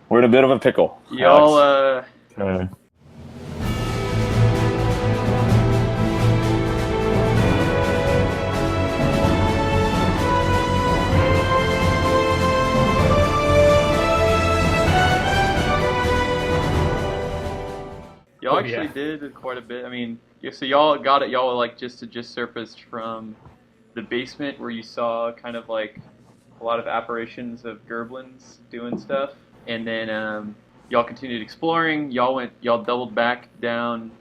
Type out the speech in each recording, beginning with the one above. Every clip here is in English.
We're in a bit of a pickle. Y'all, Okay. y'all Oh, actually yeah. did quite a bit. I mean, yeah, so y'all got it. Y'all were like just surfaced from the basement where you saw kind of like a lot of apparitions of Gerblins doing stuff, and then y'all continued exploring. Y'all doubled back down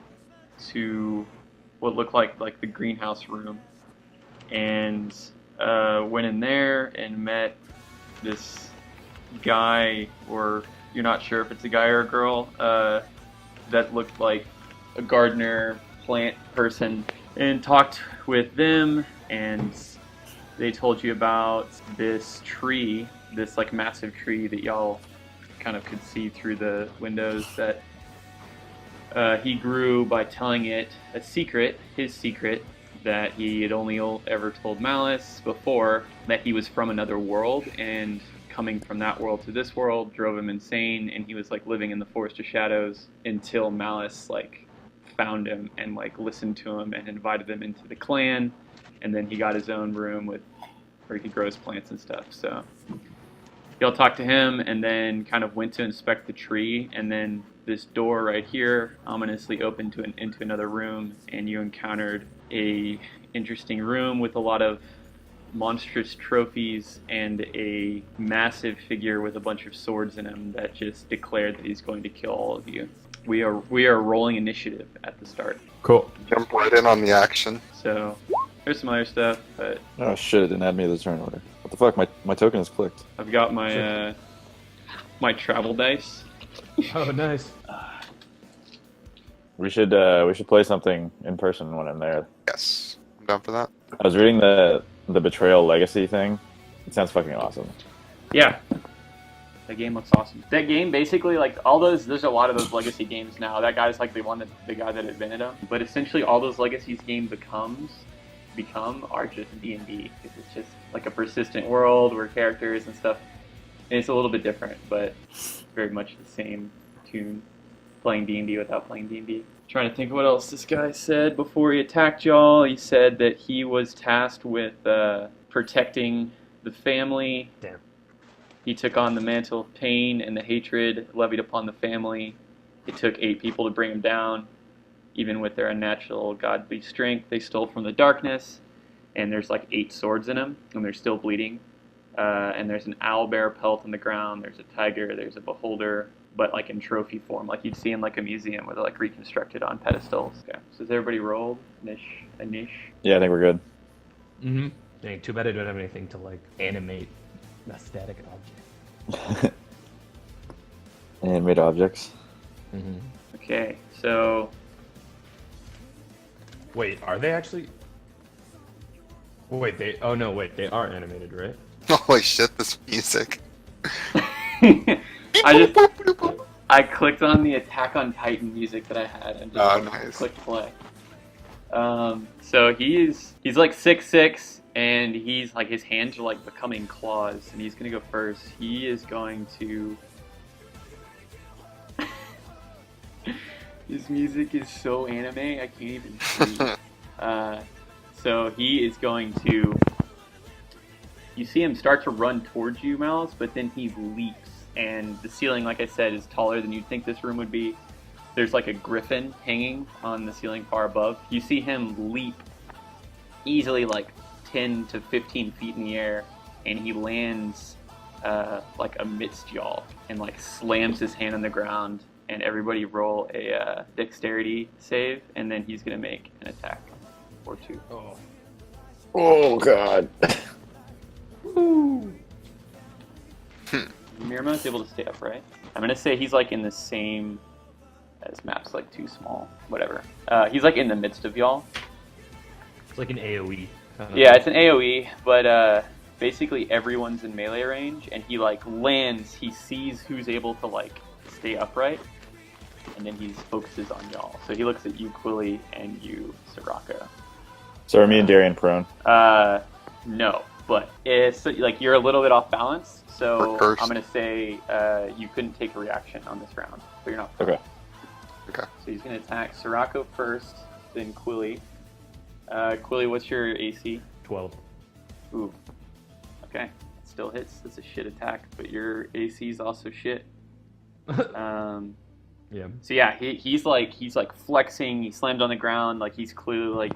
to what looked like the greenhouse room, and went in there and met this guy, or you're not sure if it's a guy or a girl, that looked like a gardener plant person, and talked with them, and they told you about this tree, this like massive tree that y'all kind of could see through the windows, that he grew by telling it a secret, his secret, that he had only ever told Malice before, that he was from another world, and coming from that world to this world drove him insane, and he was like living in the Forest of Shadows until Malice like found him and like listened to him and invited him into the clan, and then he got his own room with where he grows plants and stuff. So y'all talked to him and then kind of went to inspect the tree, and then this door right here ominously opened into another room, and you encountered a interesting room with a lot of monstrous trophies and a massive figure with a bunch of swords in him that just declared that he's going to kill all of you. We are rolling initiative at the start. Cool. Jump right in on the action. So there's some other stuff, but Oh shit! It didn't add me to the turn order. What the fuck? My token is clicked. I've got my my travel dice. Oh, nice. We should play something in person when I'm there. Yes, I'm down for that. I was reading the Betrayal Legacy thing. It sounds fucking awesome. Yeah. That game looks awesome. That game basically, like all those, there's a lot of those legacy games now. That guy's like the guy that invented them. But essentially, all those legacies game become are just D&D. It's just like a persistent world where characters and stuff. And it's a little bit different, but very much the same tune. Playing D&D without playing D&D. Trying to think what else this guy said before he attacked y'all. He said that he was tasked with protecting the family. Damn. He took on the mantle of pain and the hatred levied upon the family. It took 8 people to bring him down. Even with their unnatural godly strength, they stole from the darkness. And there's like 8 swords in him, and they're still bleeding. And there's an owlbear pelt on the ground. There's a tiger. There's a beholder, but like in trophy form, like you'd see in like a museum where they're like reconstructed on pedestals. Okay. So has everybody rolled? A niche? Yeah, I think we're good. Mm-hmm. Dang, too bad I don't have anything to like animate a static object. Animate objects. Mm-hmm. Okay, so Wait, are they actually? Wait, they. Oh no, wait, they are animated, right? Holy shit, this music. I clicked on the Attack on Titan music that I had and just nice. clicked play. So he's like 6'6", and he's like his hands are like becoming claws, and he's gonna go first. He is going to. His music is so anime, I can't even see. So he is going to. You see him start to run towards you, Malice, but then he leaps, and the ceiling, like I said, is taller than you'd think this room would be. There's like a griffin hanging on the ceiling far above. You see him leap easily like 10 to 15 feet in the air, and he lands like amidst y'all and like slams his hand on the ground, and everybody roll a dexterity save, and then he's going to make an attack or 2. Oh. Oh god. Woo! Mirama's able to stay upright. I'm gonna say he's like in the same as map's like too small. Whatever. He's like in the midst of y'all. It's like an AoE. Kind of Yeah, it's an AoE, but basically everyone's in melee range, and he like lands. He sees who's able to like stay upright, and then he focuses on y'all. So he looks at you, Quilly, and you, Soraka. So are me and Darian prone? No. but it's like you're a little bit off balance. So We're cursed. I'm gonna say you couldn't take a reaction on this round, but you're not. Okay. Okay. So he's gonna attack Sirocco first, then Quilly. Quilly, what's your AC? 12. Ooh. Okay. Still hits. That's a shit attack, but your AC is also shit. Yeah. So yeah, he's like flexing. He slammed on the ground, like he's clearly like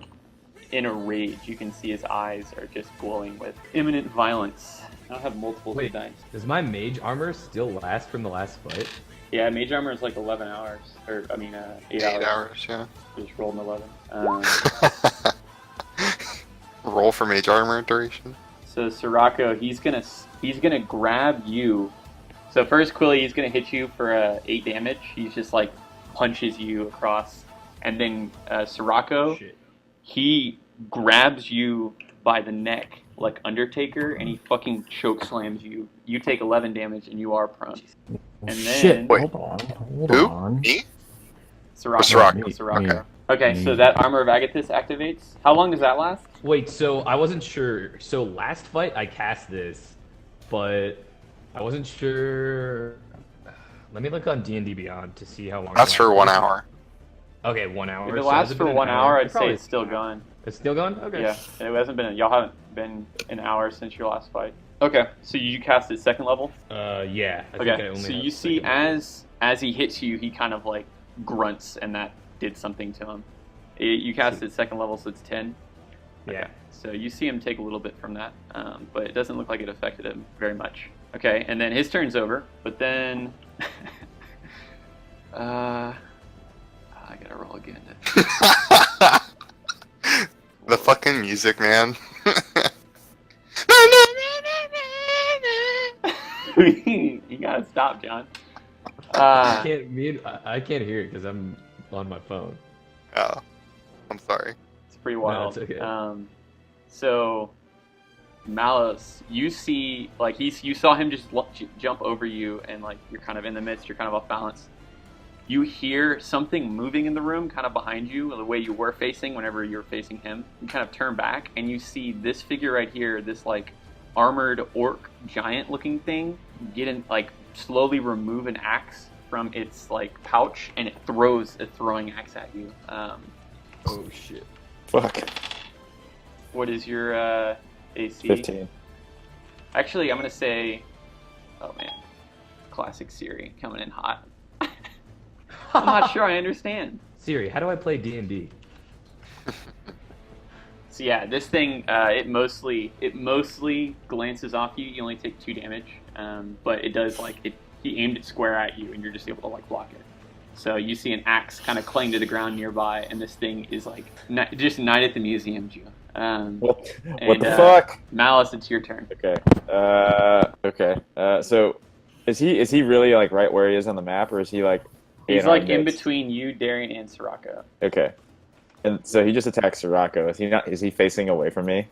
in a rage. You can see his eyes are just glowing with imminent violence. I don't have multiple Wait. dice. Does my mage armor still last from the last fight? Yeah, mage armor is like 11 hours, or I mean 8 hours. 8 hours, yeah. Just rolled an 11. Roll for mage armor duration. So Sirocco, he's gonna grab you. So first, Quilly, he's gonna hit you for 8 damage. He's just like punches you across, and then Sirocco, Shit. he grabs you by the neck like Undertaker, and he fucking choke slams you. You take 11 damage, and you are prone. And then Wait. Hold on. Hold Who? on. Me? Sirocco. Sirocco. Sirocco. Okay. Okay, so that Armor of Agathis activates. How long does that last? Wait, so I wasn't sure. So last fight I cast this, but I wasn't sure. Let me look on D&D Beyond to see how long. That's it for lasts. 1 hour. Okay, 1 hour. If it So lasts has for been an 1 hour, I'd say Probably- it's still going. It's still going. Okay. Yeah, it hasn't been. Y'all haven't been an hour since your last fight. Okay, so you cast it second level. Yeah. I think I Okay, only so have you see second as he hits you, he kind of like grunts, and that did something to him. You cast it second level, so it's 10. level. Yeah. So you see him take a little bit from that, but it doesn't look like it affected him very much. Okay, and then his turn's over, but then I gotta roll again. The fucking music, man. You gotta stop, John. I can't mute. I can't hear it because I'm on my phone. Oh, I'm sorry. It's pretty wild. it's okay. So Malice, you see, like you saw him just jump over you, and like you're kind of in the midst. You're kind of off balance. You hear something moving in the room, kind of behind you, the way you were facing whenever you were facing him. You kind of turn back, and you see this figure right here, this like armored orc giant-looking thing, slowly remove an axe from its like pouch, and it throws a throwing axe at you. Oh shit. Fuck. What is your AC? 15. Actually, I'm gonna say, oh man, classic Siri coming in hot. I'm not sure I understand. Siri, how do I play D&D? So yeah, this thing it mostly glances off you. You only take 2 damage, but it does he aimed it square at you, and you're just able to like block it. So you see an axe kind of clang to the ground nearby, and this thing is like just Night at the Museum, you. What And, the fuck? Malice, it's your turn. Okay. Okay. So, is he really like right where he is on the map, or is he like? He's in our like in midst? between you, Darian, and Sirocco. Okay. And so he just attacked Sirocco. Is he facing away from me?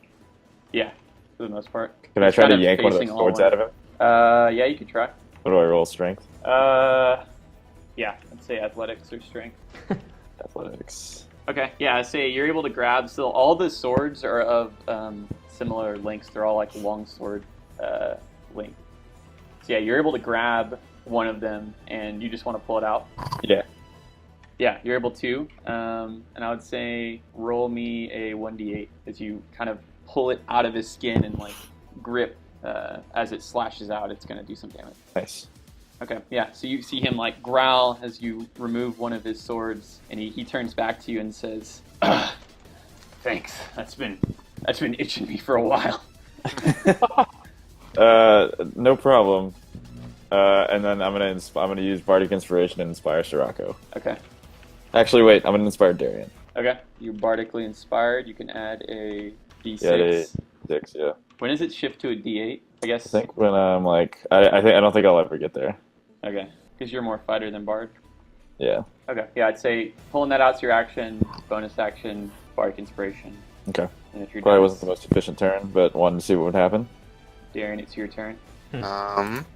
Yeah, for the most part. Can I He's try kind to of yank one of the facing all swords one. out of him? Yeah, you could try. What do I roll? Strength? Yeah, I'd say athletics or strength. Athletics. Okay, yeah, I'd say you're able to grab. So all the swords are of similar lengths. They're all like long sword length. So yeah, you're able to grab one of them, and you just want to pull it out. Yeah. Yeah, you're able to. And I would say roll me a 1d8 as you kind of pull it out of his skin and like grip as it slashes out. It's gonna do some damage. Nice. Okay, yeah, so you see him like growl as you remove one of his swords, and he turns back to you and says, thanks, that's been itching me for a while. No problem. And then I'm gonna use Bardic Inspiration and inspire Sirocco. Okay, Actually, wait. I'm gonna inspire Darian. okay, you're bardically inspired. You can add a d6. Yeah, D6. Yeah. When does it shift to a d8? I guess. I think when I'm like, I don't think I'll ever get there. Okay, because you're more fighter than bard. Yeah. Okay, yeah, I'd say pulling that out's your action, bonus action, bardic inspiration. Okay. And if you're Probably done, wasn't the most efficient turn, but wanted to see what would happen. Darren, it's your turn. We don't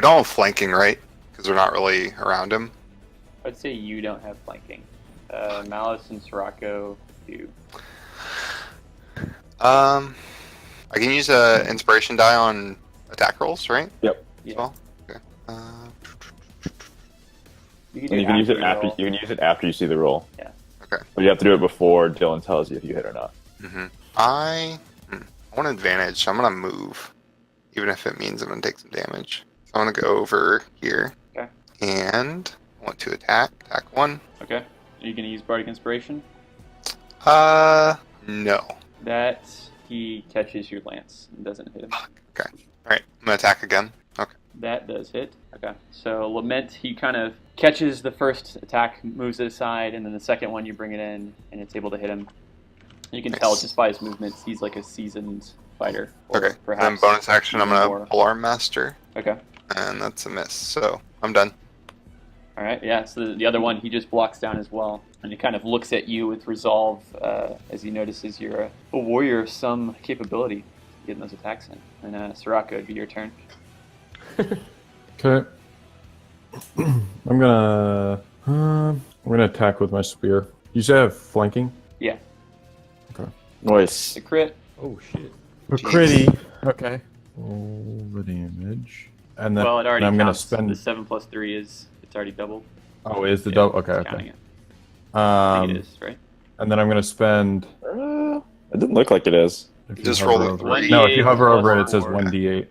have flanking, right? Because we're not really around him. I'd say you don't have flanking. Malice and Sirocco do. I can use a inspiration die on attack rolls, right? Yep. Yeah. As well? Okay. You can, And you can use it you after roll. you can use it after you see the roll. Yeah. Okay. But you have to do it before Dylan tells you if you hit or not. I want advantage. I'm gonna move, even if it means I'm gonna take some damage. So I'm gonna go over here. Okay. And I want to attack. Attack 1. Okay. Are you gonna use Bardic Inspiration? No. That he catches your lance and doesn't hit him. Okay. All right. I'm gonna attack again. Okay. That does hit. Okay. So Lament, he kind of catches the first attack, moves it aside, and then the second one you bring it in, and it's able to hit him. You can tell Nice. just by his movements, he's like a seasoned fighter. Or Okay. Then perhaps bonus action. I'm gonna more. Polearm Master, Okay. and that's a miss. So I'm done. All right. Yeah. So the other one, he just blocks down as well, and he kind of looks at you with resolve as he notices you're a warrior of some capability, getting those attacks in. And Soraka, it'd be your turn. Okay. I'm gonna attack with my spear. You say I have flanking? Yeah. Nice. The crit. Oh shit. Pretty. Okay. Roll the damage. And then Well, it already I'm gonna counts. spend. The 7 + 3 it's already doubled. Oh, is the Yeah, double? Okay, it's counting okay. it. I think it Um, is, right? and then I'm gonna spend. It didn't look like it is. If you Just hover roll a over it- 3. No, if you hover plus over it, it says 4. 1d8.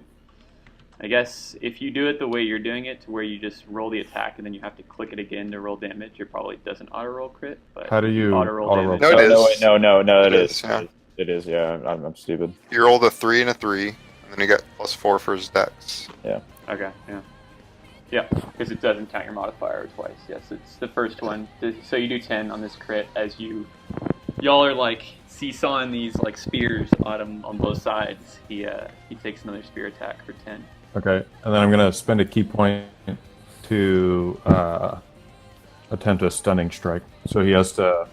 I guess if you do it the way you're doing it, to where you just roll the attack and then you have to click it again to roll damage, it probably doesn't auto roll crit. But How do you auto roll auto-roll? damage? No, it no, is. wait, no, it It is. is, yeah. It is, yeah. I'm stupid. You rolled a 3 and a 3, and then you get +4 for his dex. Okay, yeah. Yeah, because it doesn't count your modifier twice. Yes, it's the first one. So you do 10 on this crit as y'all are like seesawing these like spears on both sides. He takes another spear attack for 10. Okay, and then I'm gonna spend a key point to attempt a stunning strike. So he has to.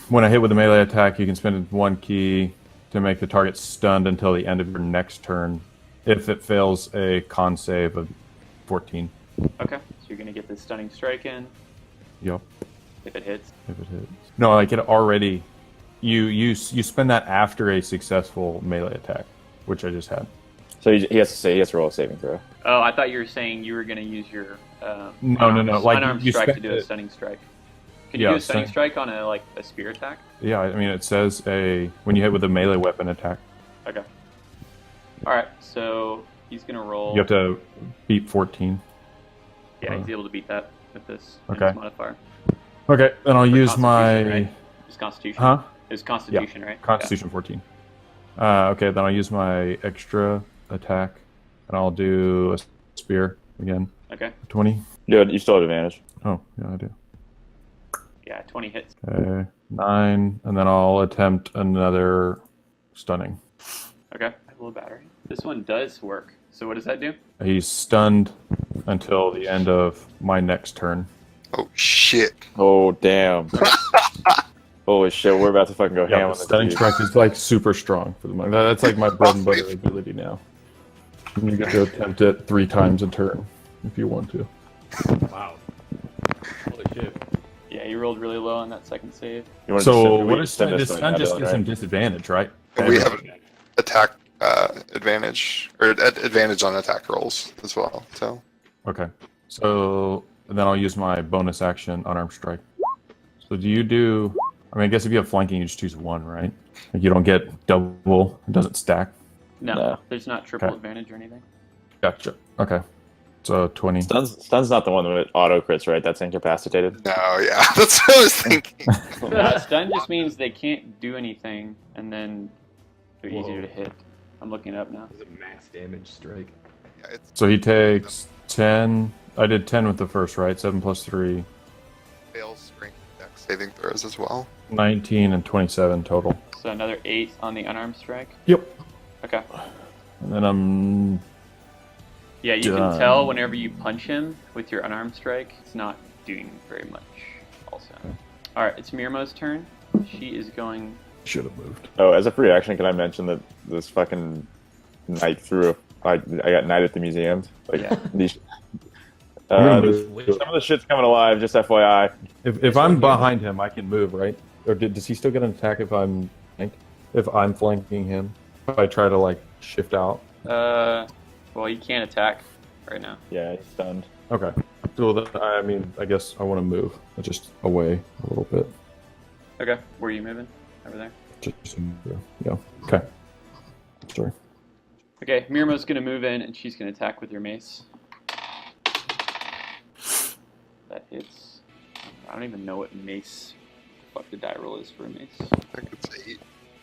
When I hit with a melee attack, you can spend one key to make the target stunned until the end of your next turn. If it fails a con save of 14. Okay, so you're gonna get this stunning strike in Yep. if it hits. If it hits. No, like it already. You spend that after a successful melee attack, which I just had. So he has to roll a saving throw. Oh, I thought you were saying you were gonna use your No. Like unarmed you strike to spend do a it. stunning strike. Can you Yeah, do a stunning stun- strike on a spear attack? Yeah, I mean it says when you hit with a melee weapon attack, Okay. All right, so he's gonna roll. you have to beat 14. Yeah, he's able to beat that with this Okay. modifier. Okay, then I'll For use Constitution, my right? It's Constitution. huh It's Constitution, right? Constitution 14. Okay, then I'll use my extra attack, and I'll do a spear again. Yeah. Okay. 20. You still have advantage. Oh, yeah, I do. Yeah, 20 hits. Okay, 9, and then I'll attempt another stunning. Okay. Low battery. This one does work. So what does that do? He's stunned until the end of my next turn. Oh shit! Oh damn! Holy shit! We're about to fucking go ham Yeah, on the this. stunning dude. strike is like super strong for the moment. That's like my bread and butter ability now. You get to attempt it 3 times a turn if you want to. Wow. Holy shit. Yeah, you rolled really low on that second save. You wanna So just- what we is send this to stun just Dylan, gives right? him disadvantage, right? We have attack advantage, or advantage on attack rolls as well. So Okay. So then I'll use my bonus action unarmed strike. So do you do? I mean, I guess if you have flanking, you just choose 1, right? Like you don't get double. It doesn't stack. No, No. there's not triple Okay. advantage or anything. Gotcha. Okay. So 20. Stun's not the one with auto crits, right? That's incapacitated. no, yeah, that's what I was thinking. Stun just means they can't do anything, and then they're Whoa. easier to hit. I'm looking it up now. This is a max damage strike. Yeah, it's So he takes 10. I did 10 with the first, right? 7 plus 3. fails strength dex saving throws as well. 19 and 27 total. So another 8 on the unarmed strike. Yep. Okay. And then I'm Yeah, you Done. can tell whenever you punch him with your unarmed strike, it's not doing very much. Also. All right, it's Mirmo's turn. She is going. should have moved. Oh, as a free action, can I mention that this fucking knight I got knight at the museum. Like Yeah. these. I'm gonna Some move. of the shit's coming alive. Just FYI. If I'm behind him, I can move, right? Or does he still get an attack if I'm flanked? if I'm flanking him, if I try to like shift out. Well, you can't attack right now. Yeah, he's stunned. Okay. So then, I mean, I guess I want to move just away a little bit. Okay, where are you moving? Over there. Just yeah. Okay. Sorry. Okay, Mirmo's gonna move in and she's gonna attack with your mace. That hits. I don't even know what mace. Fuck the die roll is for a mace. I think it's 8.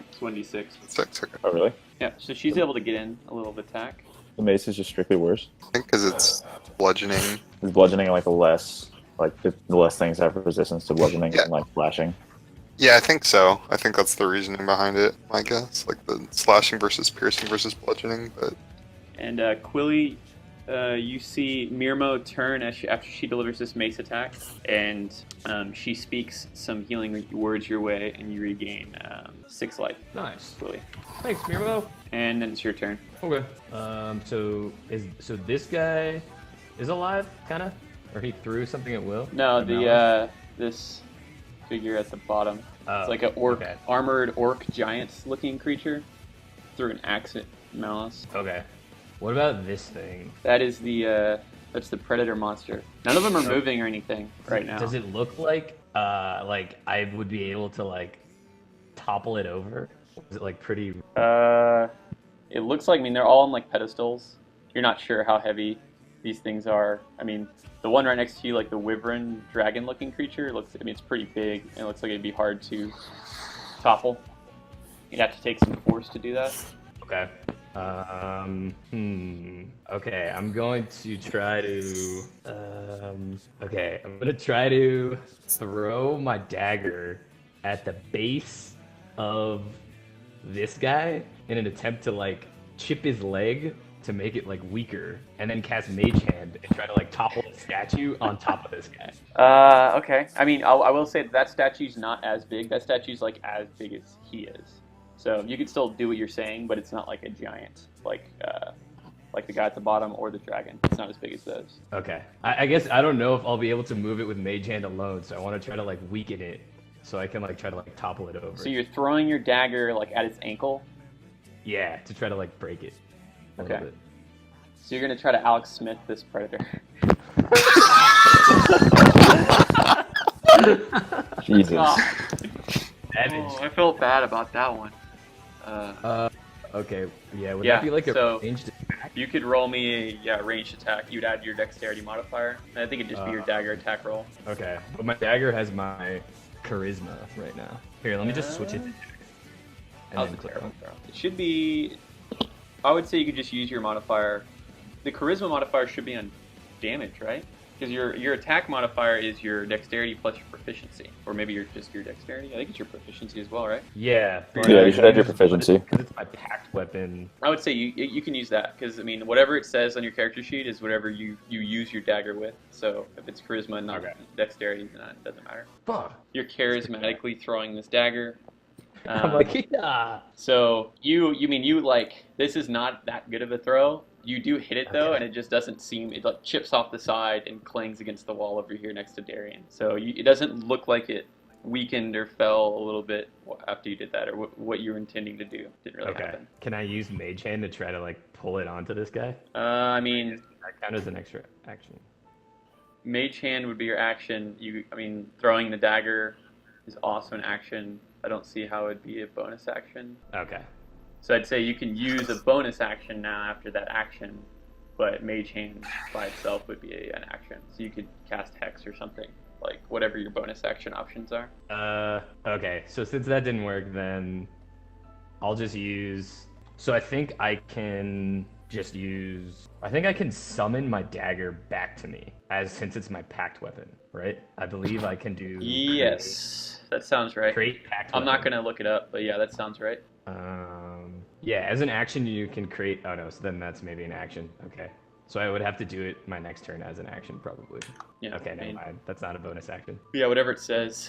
It's 1d6. 6, okay. Oh, really? Yeah, so she's able to get in a little of attack. The mace is just strictly worse. I think because it's bludgeoning. Is bludgeoning like the less things have resistance to bludgeoning Yeah. and like flashing? Yeah, I think so. I think that's the reasoning behind it, I guess. Like the slashing versus piercing versus bludgeoning, but And Quilly, you see Mirmo turn after she delivers this mace attack, and she speaks some healing words your way, and you regain 6 life. Nice. Quilly. Thanks, Mirmo. And then it's your turn. Okay. So this guy is alive, kind of, or he threw something at will? No, Malice? this figure at the bottom. Oh, It's like an orc, okay. armored orc giant-looking creature. Threw an axe at Malice. Okay. What about this thing? That is that's the predator monster. None of them are moving or anything right now. Does it look like I would be able to like topple it over? Is it like pretty? It looks like, I mean, they're all on like pedestals. You're not sure how heavy these things are. I mean, the one right next to you, like the wyvern dragon-looking creature, looks. I mean, it's pretty big. And it looks like it'd be hard to topple. You'd have to take some force to do that. Okay. Okay, I'm going to try to. Okay, I'm gonna try to throw my dagger at the base of this guy in an attempt to like chip his leg to make it like weaker, and then cast Mage Hand and try to like topple the statue on top of this guy. Okay. I mean, I will say that statue's not as big. That statue's like as big as he is. So you can still do what you're saying, but it's not like a giant, like the guy at the bottom or the dragon. It's not as big as those. Okay. I guess I don't know if I'll be able to move it with Mage Hand alone, so I want to try to like weaken it so I can like try to like topple it over. So you're throwing your dagger like at its ankle. Yeah, to try to like break it. A little Okay. bit. So you're gonna try to Alex Smith this predator. Jesus. God. Savage. I felt bad about that one. Okay. Yeah. Would Yeah, that be like a so- ranged attack? You could roll me a ranged attack. You'd add your dexterity modifier. And I think it'd just be your dagger attack roll. Okay. But my dagger has my charisma right now. Here, let me just switch it to dex. And How's then the click charisma on. throw? It should be. I would say you could just use your modifier. The charisma modifier should be on damage, right? Because your attack modifier is your dexterity plus your proficiency, or maybe just your dexterity. I think it's your proficiency as well, right? Yeah. but Yeah, I you should add your use- proficiency. Because it's my packed weapon. I would say you can use that because I mean whatever it says on your character sheet is whatever you use your dagger with. So if it's charisma and not Okay. dexterity, then it doesn't matter. Fuck. You're charismatically throwing this dagger. I'm like, yeah. So you mean you like this is not that good of a throw. You do hit it though, Okay. and it just doesn't seem it like chips off the side and clings against the wall over here next to Darian. So it doesn't look like it weakened or fell a little bit after you did that, or what you were intending to do didn't really Okay. happen. Can I use Mage Hand to try to like pull it onto this guy? I mean, That count as an extra action. Mage Hand would be your action. I mean, throwing the dagger is also an action. I don't see how it'd be a bonus action. Okay. So I'd say you can use a bonus action now after that action, but Mage Hand by itself would be an action. So you could cast Hex or something, like whatever your bonus action options are. Okay. So since that didn't work, then I'll just use. So I think I can just use. I think I can summon my dagger back to me, since it's my packed weapon, right? I believe I can do. Yes, that sounds right. Create packed. I'm not weapon. gonna look it up, but yeah, that sounds right. Yeah, as an action you can create. Oh no, so then that's maybe an action. Okay. So I would have to do it my next turn as an action, probably. Yeah. Okay, I never mean, mind. That's not a bonus action. yeah, whatever it says.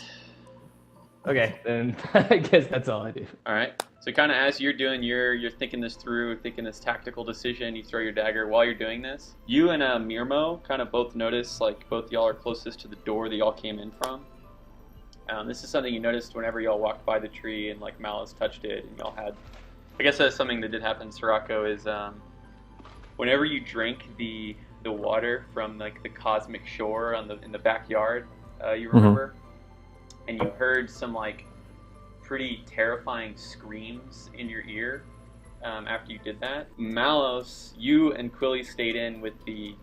Okay, then I guess that's all I do. All right. So kind of as you're doing you're thinking this through, thinking this tactical decision, you throw your dagger while you're doing this. You and Mirmo kind of both notice, like both y'all are closest to the door that y'all came in from. This is something you noticed whenever y'all walked by the tree and like Malice touched it, and y'all had. I guess that's something that did happen in Sirocco is whenever you drink the water from like the cosmic shore in the backyard, you remember, and you heard some like pretty terrifying screams in your ear after you did that. Malos, you and Quilly stayed in with the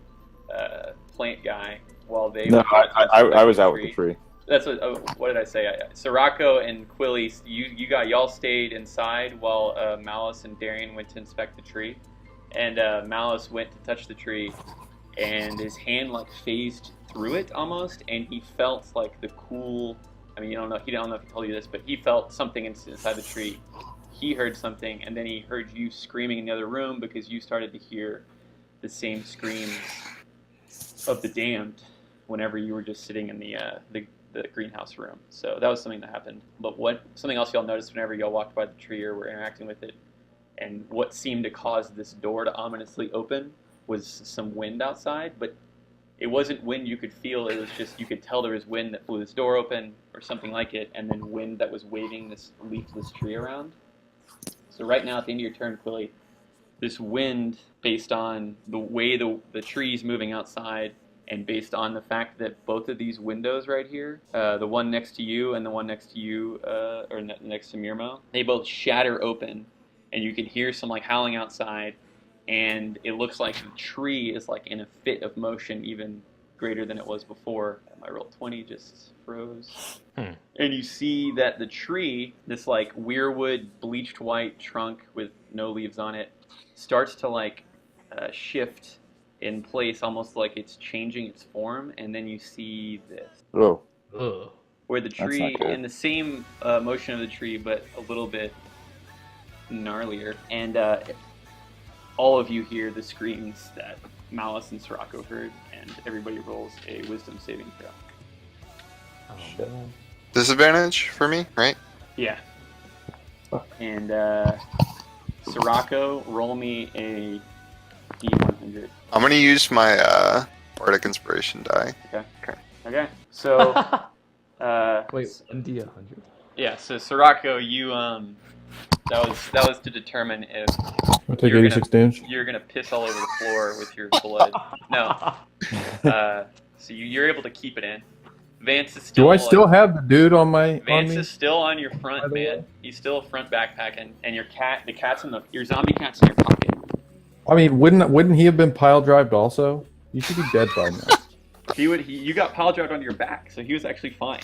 plant guy while they. No, I was out with the tree. That's what did I say? Sirocco and Quilly, y'all stayed inside while Malice and Darian went to inspect the tree, and Malice went to touch the tree, and his hand like phased through it almost, and he felt like the cool. I mean, you don't know if he told you this, but he felt something inside the tree. He heard something, and then he heard you screaming in the other room because you started to hear the same screams of the damned whenever you were just sitting in the greenhouse room. So that was something that happened. But something else y'all noticed whenever y'all walked by the tree or were interacting with it, and what seemed to cause this door to ominously open was some wind outside, but it wasn't wind you could feel, it was just you could tell there was wind that blew this door open or something like it, and then wind that was waving this leafless tree around. So right now at the end of your turn, Quilly, this wind, based on the way the tree's moving outside, and based on the fact that both of these windows right here, the one next to you and the one next to you, or next to Mirmo, they both shatter open, and you can hear some like howling outside, and it looks like the tree is like in a fit of motion, even greater than it was before. My roll 20 just froze. And you see that the tree, this like weirwood bleached white trunk with no leaves on it, starts to like shift in place, almost like it's changing its form, and then you see this. Oh. Ugh. Where the That's tree, not good. in the same motion of the tree, but a little bit gnarlier, and all of you hear the screams that Malice and Sirocco heard, and everybody rolls a wisdom saving throw. Oh, man. Disadvantage for me, right? Yeah. And Sirocco, roll me a D100. I'm gonna use my Bardic Inspiration die. Okay. So, Wait, 1d100? yeah. So Sirocco, you that was to determine if I'll take You're 86 damage. you're gonna piss all over the floor with your blood. No. So you're able to keep it in. Vance is still. Do I still have the dude on my Vance on me? is still on your front, By the man. way? He's still a front backpack, and your zombie cat's in your pocket. I mean, wouldn't he have been pile drived also? You should be dead by now. You got pile drived onto your back, so he was actually fine.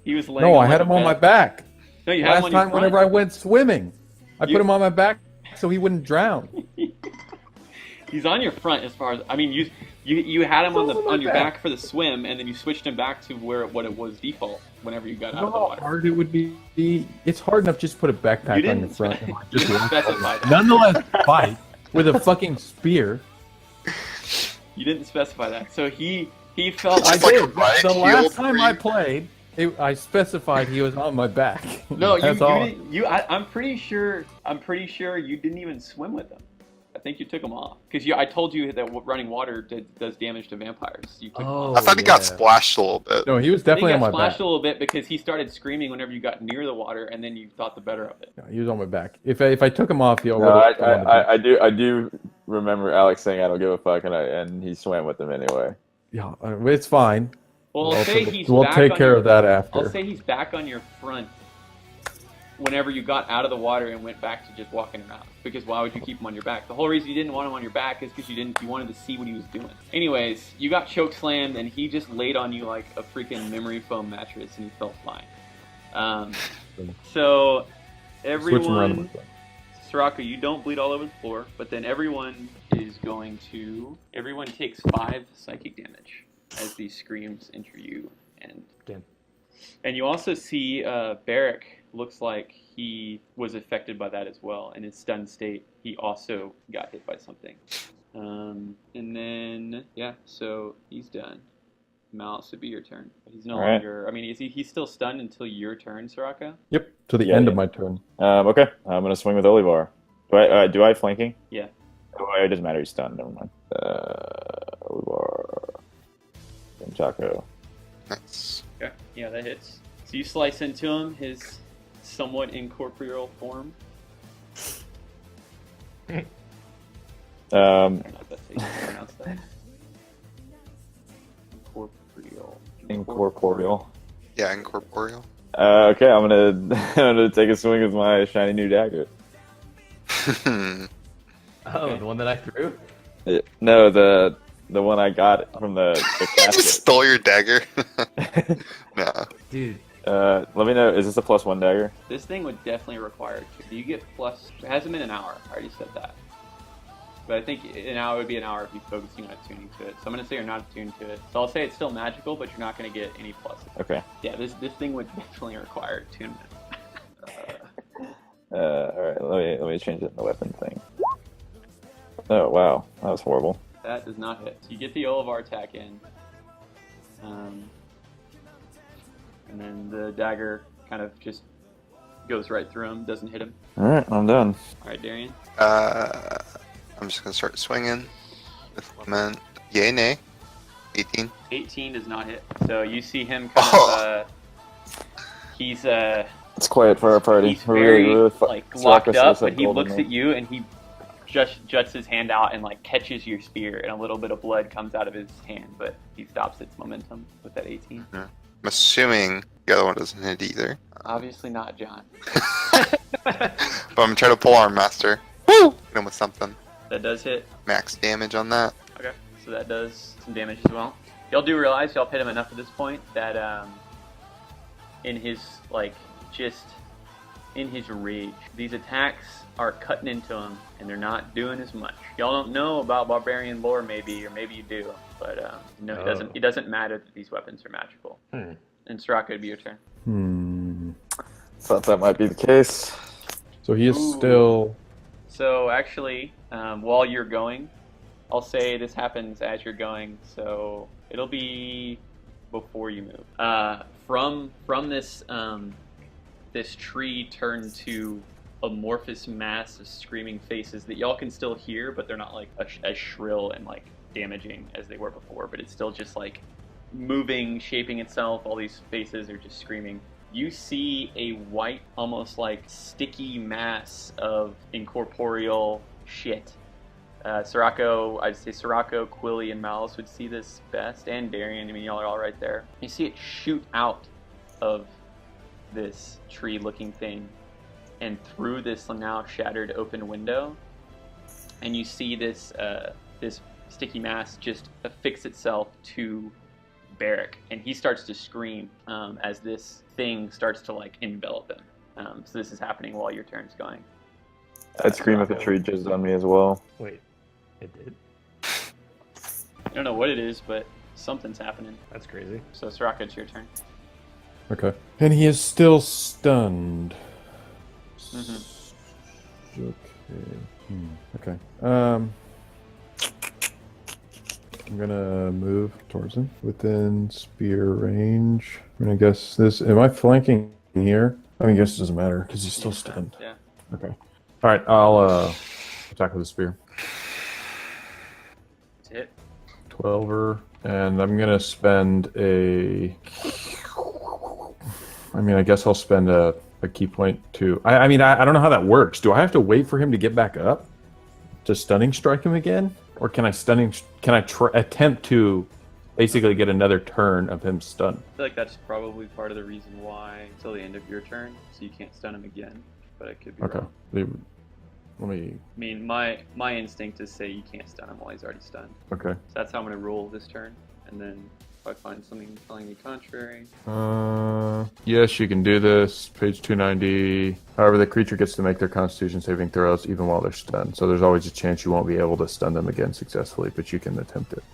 He was laying. No, I like had a him on bed. my back. No, you had him Last on your time, front. whenever I went swimming, I You- put him on my back so he wouldn't drown. He's on your front as far as I mean. You had him on your back for the swim, and then you switched him back to what it was default whenever you got You out know of the how water. hard it would be? It's hard enough just to put a You backpack on didn't your front. and you just didn't walk specify over. that. Nonetheless, fight with a fucking spear. You didn't specify that. So he felt I It's like a did. riot The shield last for time you. I played, I specified he was on my back. No, That's you all. didn't. I'm pretty sure you didn't even swim with him. I think you took him off because I told you that running water does damage to vampires. You took him off. I thought he got yeah. splashed a little bit. No, he was I think definitely he on got my splashed back. a little bit because he started screaming whenever you got near the water, and then you thought the better of it. No, he was on my back. If I took him off, he would No, have come on the beach. I do remember Alex saying I don't give a fuck, and he swam with him anyway. Yeah, it's fine. Well, We'll I'll say he's we'll back take on care your, of that I'll after. say he's back on your front whenever you got out of the water and went back to just walking around. Because why would you keep him on your back? The whole reason you didn't want him on your back is because you wanted to see what he was doing. Anyways, you got choke slammed and he just laid on you like a freaking memory foam mattress and you felt fine. So Switch him around. everyone, Sirocco, you don't bleed all over the floor, but then everyone takes 5 psychic damage as these screams enter you, and you also see Barrick looks like he was affected by that as well. In his stunned state, he also got hit by something. And then so he's done. Malice would be your turn, but he's no All right. longer. I mean, he's still stunned until your turn, Sirocco? Yep, to the Yeah, end yeah. of my turn. Okay, I'm gonna swing with Olivar. Do I have flanking? Yeah. Oh, it doesn't matter. He's stunned. Never mind. Olivar. And Chaco. Nice. Okay. Yeah, that hits. So you slice into him, his somewhat incorporeal form. I don't know if that's how you pronounce that. Incorporeal. Incorporeal. Yeah, incorporeal. Okay, I'm gonna I'm gonna take a swing with my shiny new dagger. Oh, the one that I threw? No, the one I got from the You casket. just stole your dagger. No. Dude, Let me know. Is this a +1 dagger? This thing would definitely require 2. Do you get plus? It hasn't been an hour. I already said that. But I think an hour would be an hour if you're focusing on attuning to it. So I'm going to say you're not attuned to it. So I'll say it's still magical, but you're not going to get any pluses. Okay. Yeah, this thing would definitely require attunement. All right. Let me change it in the weapon thing. Oh wow, that was horrible. That does not hit. So you get the Olivar attack in. And then the dagger kind of just goes right through him, doesn't hit him. All right, I'm done. All right, Darian. I'm just gonna start swinging with lament. Yay, nay. 18. 18 does not hit. So you see him kind of, he's It's quiet for our party. he's We're very really like locked Sarkis up, is, like, but he golden looks now. at you and he just juts his hand out and like catches your spear, and a little bit of blood comes out of his hand, but he stops its momentum with that 18. I'm assuming the other one doesn't hit either. Obviously not, John. But I'm trying to pull Arm Master. Woo! Hit him with something. That does hit. Max damage on that. Okay, so that does some damage as well. Y'all do realize y'all hit him enough at this point that in his just in his rage, these attacks are cutting into him and they're not doing as much. Y'all don't know about barbarian lore, maybe, or maybe you do, but no, it doesn't matter that these weapons are magical. And Straka, it'd be your turn. Thought that might be the case. So he is Ooh. still. So actually, while you're going, I'll say this happens as you're going, so it'll be before you move. From this this tree turned to amorphous mass of screaming faces that y'all can still hear, but they're not like as shrill and like damaging as they were before. But it's still just like moving, shaping itself. All these faces are just screaming. You see a white, almost like sticky mass of incorporeal shit. Sirocco, I'd say Sirocco, Quilly, and Malice would see this best, and Darian. I mean, y'all are all right there. You see it shoot out of this tree-looking thing and through this now shattered open window, and you see this this sticky mass just affix itself to Barrick, and he starts to scream as this thing starts to like envelop him. So this is happening while your turn's going. I'd scream if a tree jizzed on me as well. wait, it did? I don't know what it is, but something's happening. That's crazy. So Soraka, it's your turn. Okay. And he is still stunned. Mm-hmm. Okay. I'm gonna move towards him within spear range. I'm gonna guess this. Am I flanking here? I mean, I guess it doesn't matter because he's still stunned. Yeah. Okay. All right. I'll attack with a spear. To hit. 12er, and I'm gonna spend a. I mean, I guess I'll spend a key point too. I mean, I don't know how that works. Do I have to wait for him to get back up to stunning strike him again, or can I attempt to basically get another turn of him stunned? I feel like that's probably part of the reason why until the end of your turn, so you can't stun him again. But I could be Okay. wrong. Let me. I mean, my instinct is say you can't stun him while he's already stunned. Okay. So that's how I'm gonna roll this turn, and then if I find something telling me contrary, Yes, you can do this. Page 290. However, the creature gets to make their Constitution saving throws even while they're stunned. So there's always a chance you won't be able to stun them again successfully, but you can attempt it.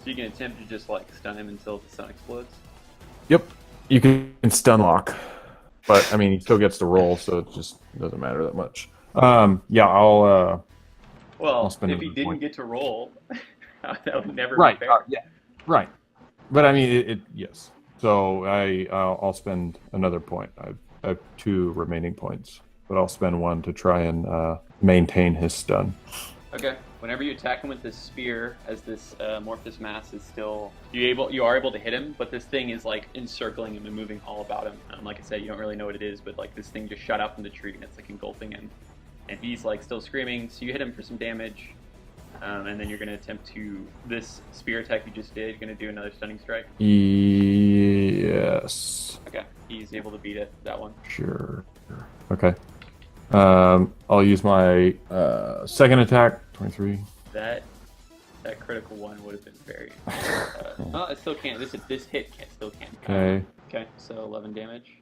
so you can attempt to just like stun him until the sun explodes. Yep. You can stun lock, but I mean, he still gets to roll, so it just doesn't matter that much. Yeah, I'll. Well, spend if he another didn't point. get to roll, that would never Right. be fair. Yeah. Right. But I mean, it yes. So I'll spend another point. I have 2 remaining points, but I'll spend 1 to try and maintain his stun. Okay. Whenever you attack him with this spear, as this amorphous mass is still, you are able to hit him, but this thing is like encircling him and moving all about him. Like I said, you don't really know what it is, but like this thing just shot out from the tree and it's like engulfing him, and he's like still screaming. So you hit him for some damage, and then you're gonna attempt to this spear attack you just did. You're gonna do another stunning strike. Yes. Okay. He's able to beat it. That one. Sure. Okay. I'll use my second attack. 23. That critical one would have been very. Oh, it still can't. This hit still can't. Okay. Okay, so 11 damage.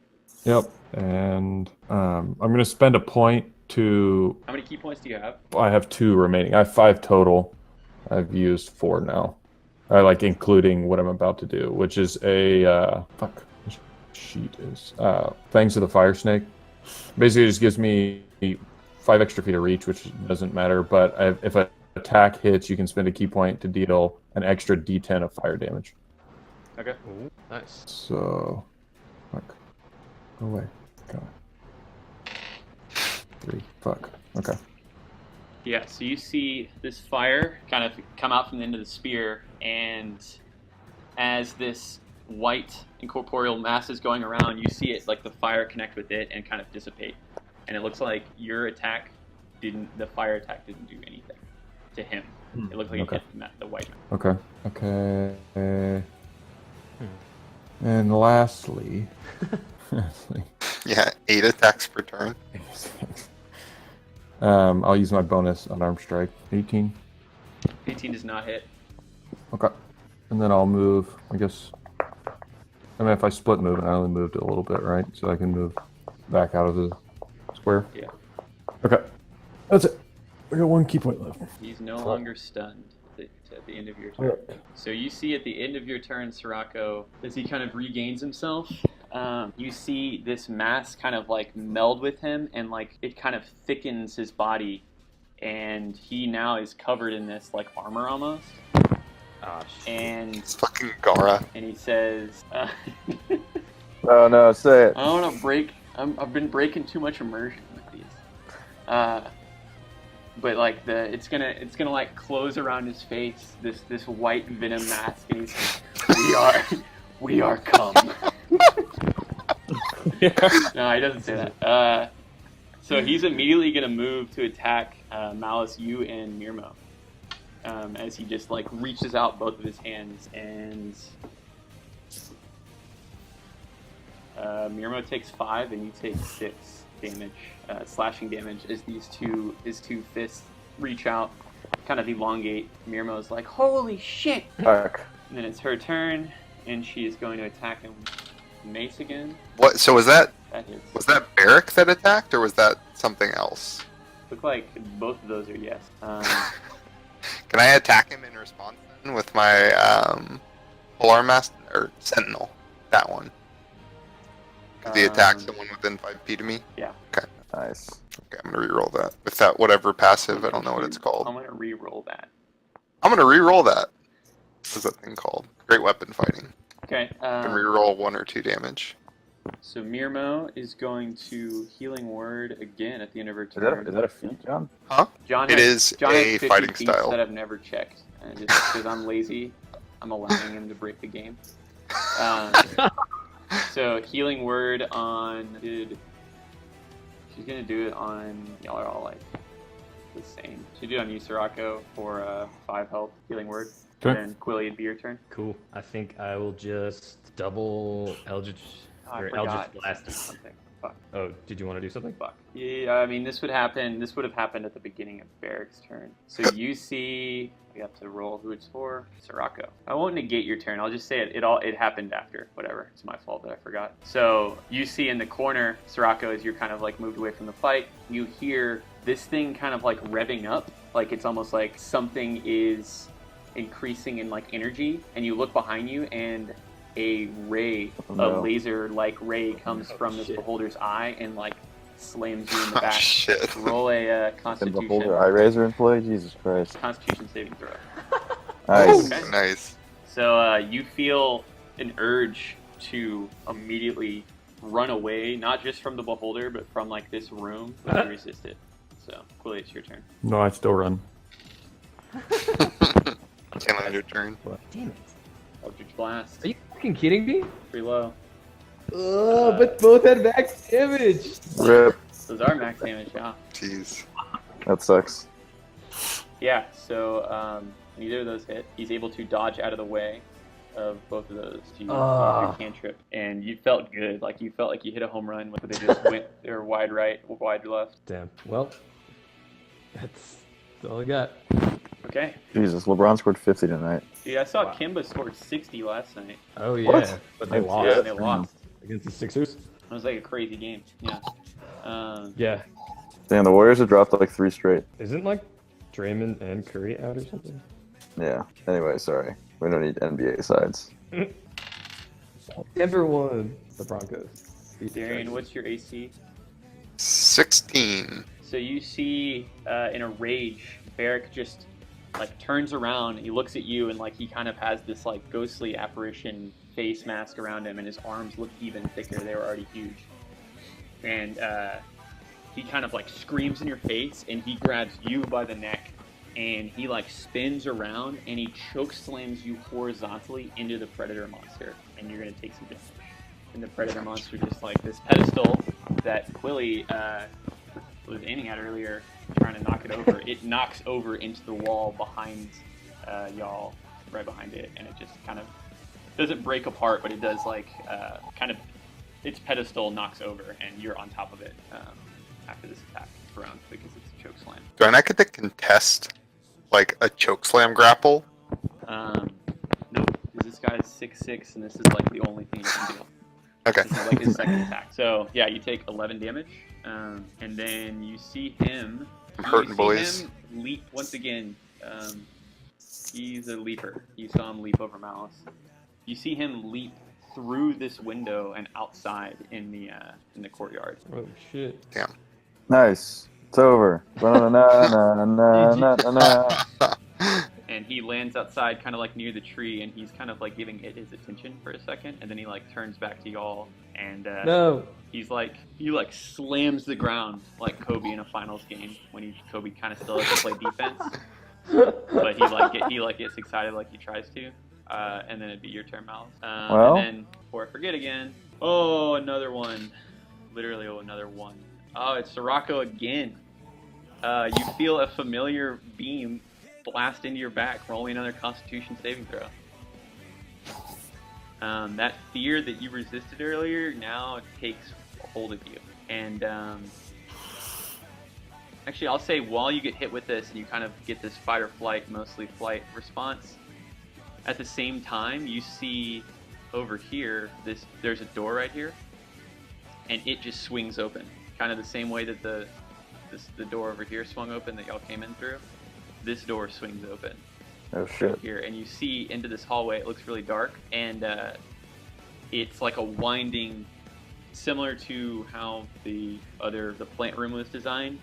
Yep. And I'm gonna spend a point to. How many key points do you have? I have 2 remaining. I have 5 total. I've used 4 now. I like including what I'm about to do, which is a fuck. Which sheet is Fangs of the Fire Snake. Basically, it just gives me 5 extra feet of reach, which doesn't matter. But if an attack hits, you can spend a key point to deal an extra D10 of fire damage. Okay. Ooh, nice. So, fuck. Go away. Go. 3. Fuck. Okay. Yeah, so you see this fire kind of come out from the end of the spear, and as this white incorporeal mass is going around, you see it, like the fire connect with it and kind of dissipate. And it looks like your attack the fire attack didn't do anything to him. It looked like Okay. it hit the white man. Okay. Okay. And lastly, Yeah, 8 attacks per turn. I'll use my bonus unarmed strike. 18. 18 does not hit. Okay. And then I'll move, I guess. I mean, if I split move, and I only moved a little bit, right? So I can move back out of the square. Yeah. Okay. That's it. I got 1 key point left. He's no longer stunned at the end of your turn. So you see at the end of your turn, Sirocco, as he kind of regains himself, you see this mass kind of like meld with him, and like it kind of thickens his body, and he now is covered in this like armor almost. Oh, shit. And It's fucking Gara. he says, Oh no, say it. "I don't want to break. I've been breaking too much immersion with these." But like it's gonna like close around his face, this white venom mask, and he's like, we are come. No, he doesn't say that. So he's immediately gonna move to attack Malice, you and Mirmo, as he just like reaches out both of his hands, and Mirmo takes 5 and you take 6 damage, slashing damage, as his two fists reach out, kind of elongate. Mirmo's like, holy shit! Fuck. And then it's her turn, and she is going to attack him with mace again. What? So was that That hits. Barrick that attacked, or was that something else? Look like both of those are yes. Can I attack him in response then with my polearm master or sentinel? That one. Because he attacks someone within 5 feet of me. Yeah. Okay. Nice. Okay, I'm gonna reroll that with that whatever passive. I don't know what it's called. I'm gonna re-roll that. I'm gonna reroll that. What's that thing called? Great weapon fighting. Okay. I can reroll 1 or 2 damage. So Mirmo is going to healing word again at the end of her Is turn. that a feat, John? John It has, is John a has 50 fighting feats style. that I've never checked, and just because I'm lazy, I'm allowing him to break the game. So healing word on she's gonna do it on, y'all are all like the same. She'll do it on you, Sirocco, for 5 health healing word. Okay. And then Quilly, it'd be your turn. Cool. I think I will just double Eldritch Oh, I or forgot Eldritch Blast. something. Fuck. Oh, did you want to do something? Fuck. Yeah, I mean, this would happen. This would have happened at the beginning of Barrick's turn. So you see, we have to roll who it's for. Sirocco. I won't negate your turn. I'll just say it happened after. Whatever. It's my fault that I forgot. So you see in the corner, Sirocco, as you're kind of like moved away from the fight, you hear this thing kind of like revving up. Like it's almost like something is increasing in like energy, and you look behind you, and a ray, a laser-like ray comes from this beholder's eye and like slams you in the Oh back. shit. Roll a The Constitution. beholder eye razor employee? Jesus Christ. Constitution saving throw. Nice. Okay. Nice. So you feel an urge to immediately run away, not just from the beholder, but from like this room, but you resist it. So, Quilly, it's your turn. No, I still run. Can't land your turn. Damn it. Eldritch Blast. Are you fucking kidding me? Pretty low. But both had max damage. Rip. Those are max damage, yeah. Jeez. That sucks. Yeah, so neither of those hit. He's able to dodge out of the way of both of those to use your cantrip. And you felt good. Like, you felt like you hit a home run. They just went, they were wide right, wide left. Damn. Well, that's all I got. Okay. Jesus, LeBron scored 50 tonight. Dude, I saw Kimba scored 60 last night. Oh, yeah. What? But they Yeah, lost Yeah, and they lost. against the Sixers. It was like a crazy game. Yeah. Yeah. Damn, the Warriors have dropped like 3 straight. Isn't like Draymond and Curry out or something? Yeah. Anyway, sorry. We don't need NBA sides. Denver won. The Broncos. Darian, what's your AC? 16. So you see, in a rage, Barrick just like turns around. He looks at you, and like he kind of has this like ghostly apparition face mask around him, and his arms look even thicker. They were already huge, and he kind of like screams in your face, and he grabs you by the neck, and he like spins around, and he choke slams you horizontally into the predator monster, and you're gonna take some damage. And the predator monster, just like this pedestal that Quilly was aiming at earlier, trying to knock it over, it knocks over into the wall behind y'all, right behind it, and it just kind of doesn't break apart, but it does like kind of its pedestal knocks over, and you're on top of it after this attack round because it's a choke slam. Do I not get to contest like a choke slam grapple? Nope, because this guy's 6'6", and this is like the only thing you can do. Okay. This is like his second attack. So yeah, you take 11 damage, and then you see him. I'm hurting, you see boys. him leap once again. He's a leaper. You saw him leap over Malice. You see him leap through this window and outside in the courtyard. Oh, shit. Damn. Nice. It's over. Ba-na-na-na-na-na-na-na. And he lands outside, kind of like near the tree, and he's kind of like giving it his attention for a second, and then he like turns back to y'all, and No. he like slams the ground like Kobe in a finals game when Kobe kind of still has to play defense, but he gets excited like he tries to, and then it'd be your turn, Malice. Well. And then before I forget again, oh, another one, literally another one. Oh, it's Sirocco again. You feel a familiar beam blast into your back. Roll me another Constitution saving throw. That fear that you resisted earlier now takes a hold of you. And actually, I'll say while you get hit with this and you kind of get this fight or flight, mostly flight response, at the same time you see over here, there's a door right here, and it just swings open. Kind of the same way that the door over here swung open that y'all came in through. This door swings open. Oh shit. Here, and you see into this hallway. It looks really dark, and it's like a winding, similar to how the plant room was designed.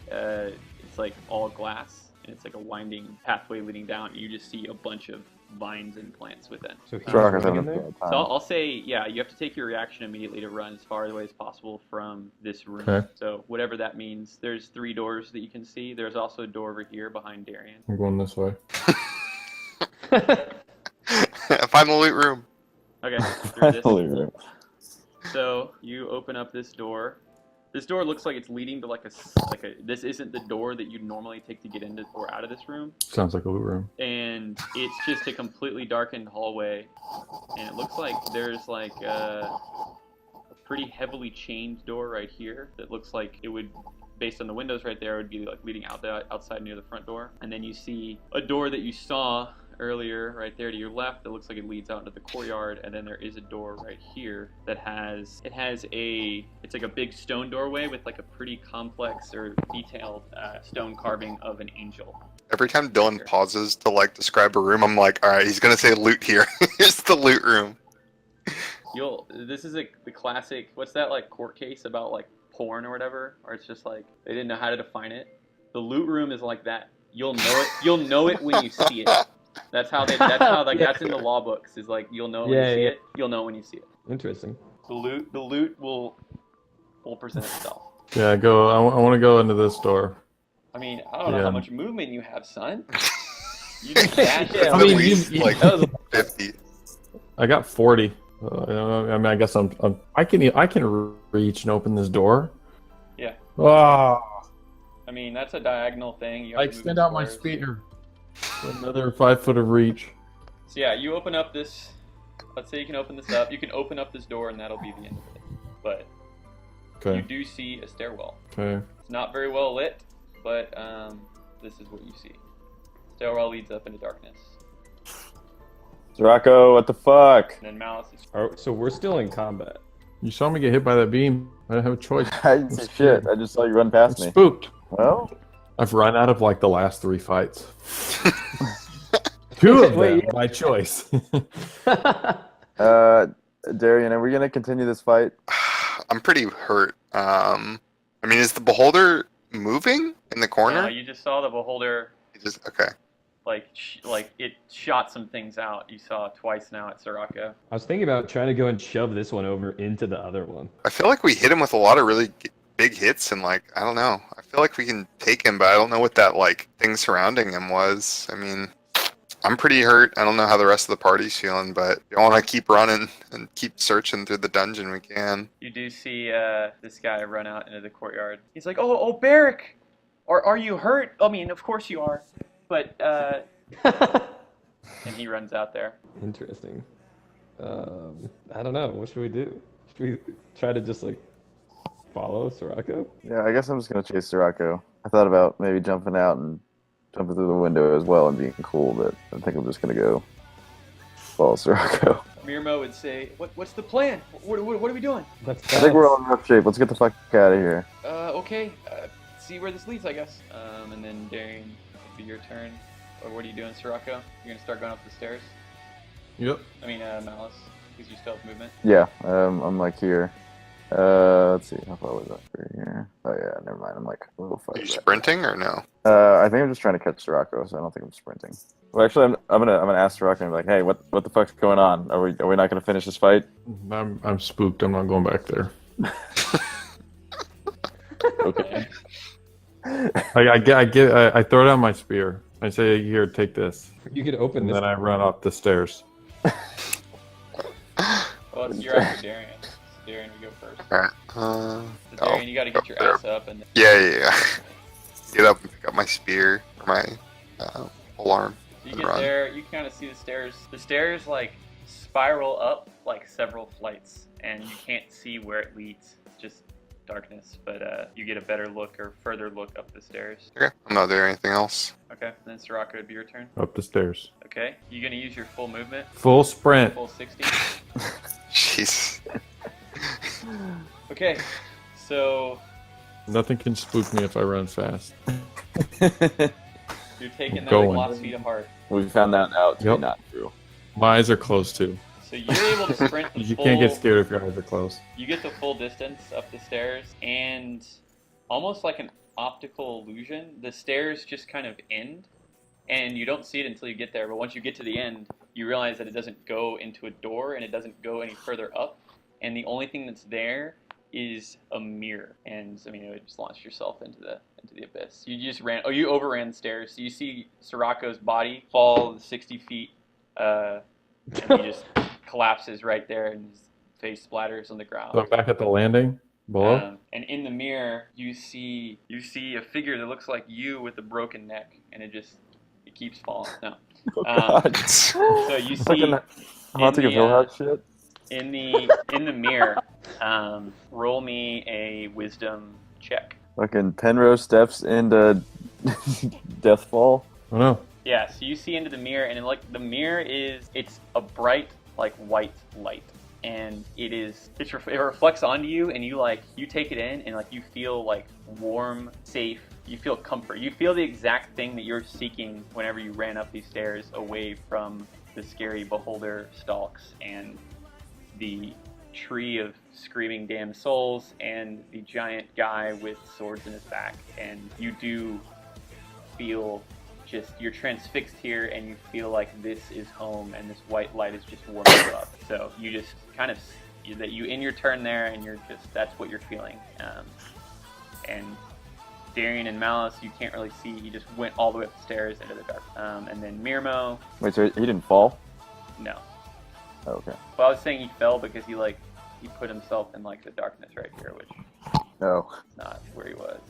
It's like all glass, and it's like a winding pathway leading down. You just see a bunch of vines and plants within. So he's Strong's running having in a there? bad So time. I'll say, yeah, you have to take your reaction immediately to run as far away as possible from this room. Okay. So whatever that means, there's 3 doors that you can see. There's also a door over here behind Darian. I'm going this way. Find the loot room. Okay, through this. Holy rip. So you open up this door. This door looks like it's leading to like a. This isn't the door that you'd normally take to get into or out of this room, Sounds like a loot room. and it's just a completely darkened hallway, and it looks like there's like a pretty heavily chained door right here that looks like it would, based on the windows right there, would be like leading outside near the front door, and then you see a door that you saw earlier right there to your left that looks like it leads out into the courtyard, and then there is a door right here that it's like a big stone doorway with like a pretty complex or detailed stone carving of an angel. Every time Dylan pauses to like describe a room, I'm like, all right, he's gonna say loot here. Here's the loot room. This is the classic, what's that like court case about like porn or whatever, or it's just like they didn't know how to define it. The loot room is like that. You'll know it when you see it. That's how that's in the law books, is like you'll know when you see it. You'll know when you see it. Interesting. The loot will present itself. Yeah, go. I want to go into this door. I mean, I don't know Yeah. how much movement you have, son. You just dashed Yeah, it. I At mean, least, you- like, that was 50. I got 40. I mean, I guess I can reach and open this door. Yeah. Ah, I mean, that's a diagonal thing. You have I to move extend in out my squares. spear for another 5 foot of reach. So yeah, you open up this. Let's say you can open this up. You can open up this door, and that'll be the end of it. But you Okay. do see a stairwell. Okay. It's not very well lit, but this is what you see. Stairwell leads up into darkness. Rocco, what the fuck? And then Malice is. Oh, so we're still in combat. You saw me get hit by that beam. I didn't have a choice. I didn't see shit. I just saw you run I'm past me. spooked. Well, I've run out of like the last 3 fights. 2 of them Wait. by choice. Darian, are we gonna continue this fight? I'm pretty hurt. I mean, is the beholder moving in the corner? You just saw the beholder. He just okay. Like it shot some things out. You saw twice now at Sirocco. I was thinking about trying to go and shove this one over into the other one. I feel like we hit him with a lot of really big hits, and like I don't know. I feel like we can take him, but I don't know what that like thing surrounding him was. I mean, I'm pretty hurt. I don't know how the rest of the party's feeling, but if you want to keep running and keep searching through the dungeon, we can. You do see this guy run out into the courtyard. He's like, "Oh, Barrick, are you hurt? I mean, of course you are, but." And he runs out there. Interesting. I don't know. What should we do? Should we try to just like follow Sirocco? Yeah, I guess I'm just gonna chase Sirocco. I thought about maybe jumping out and jumping through the window as well and being cool, but I think I'm just gonna go follow Sirocco. Mirmo would say, "What's the plan? What are we doing?" That's I think we're all in rough shape. Let's get the fuck out of here. Okay. See where this leads, I guess. And then Darian, it'll be your turn. Or what are you doing, Sirocco? You're gonna start going up the stairs? Yep. I mean, Malice, because you still have movement. Yeah, I'm like here. Let's see, how far was that for here? Oh yeah, never mind. I'm like a little Are far. you sprinting or no? I think I'm just trying to catch Sirocco, so I don't think I'm sprinting. Well, actually, I'm gonna ask Sirocco and be like, hey, what the fuck's going on? Are we not gonna finish this fight? I'm spooked. I'm not going back there. Okay. I throw down my spear. I say, here, take this. You could open And this. then I run up the stairs. Well, you're after Darian. So Darian, we go first. Alright. So Darian, you gotta get your ass up and then Yeah. Get up and pick up my spear or my alarm. you and get run. there, you can kind of see the stairs. The stairs like spiral up like several flights, and you can't see where it leads. It's just darkness, but you get a better look or further look up the stairs. Okay. I'm not doing anything else. Okay, then Sirocco, it'd be your turn. Up the stairs. Okay, you gonna use your full movement, Full sprint. full 60. Jeez. Okay, so Nothing can spook me if I run fast. you're taking that Going. lost feet of heart. We found that out to Yep. be not true. My eyes are closed too. So you're able to sprint the You full. can't get scared if your eyes are closed. You get the full distance up the stairs, and almost like an optical illusion, the stairs just kind of end, and you don't see it until you get there. But once you get to the end, you realize that it doesn't go into a door, and it doesn't go any further up, and the only thing that's there is a mirror. And I mean, it just launched yourself into the abyss. You just ran. Oh, you overran the stairs. So you see Sirocco's body fall the 60 feet, and he just collapses right there, and his face splatters on the ground. So I'm back at the landing below. And in the mirror, you see a figure that looks like you with a broken neck, and it keeps falling. No. Oh god. So you see Fucking Haunting of Hill House shit. in the mirror, roll me a wisdom check. Fucking Penrose steps into Deathfall. Oh no. Yeah, so you see into the mirror, and like the mirror it's a bright like white light, and it reflects onto you, and you take it in, and like you feel like warm, safe. You feel comfort. You feel the exact thing that you're seeking whenever you ran up these stairs, away from the scary beholder stalks and the tree of screaming damn souls and the giant guy with swords in his back. And you do feel you're transfixed here, and you feel like this is home, and this white light is just warming you up. So you just kind of that you in your turn there, and that's what you're feeling. And Darian and Malice, you can't really see. He just went all the way up the stairs into the dark. And then Mirmo, Wait, so he didn't fall? no. Oh, okay. Well, I was saying he fell because he put himself in like the darkness right here, which No. is not where he was.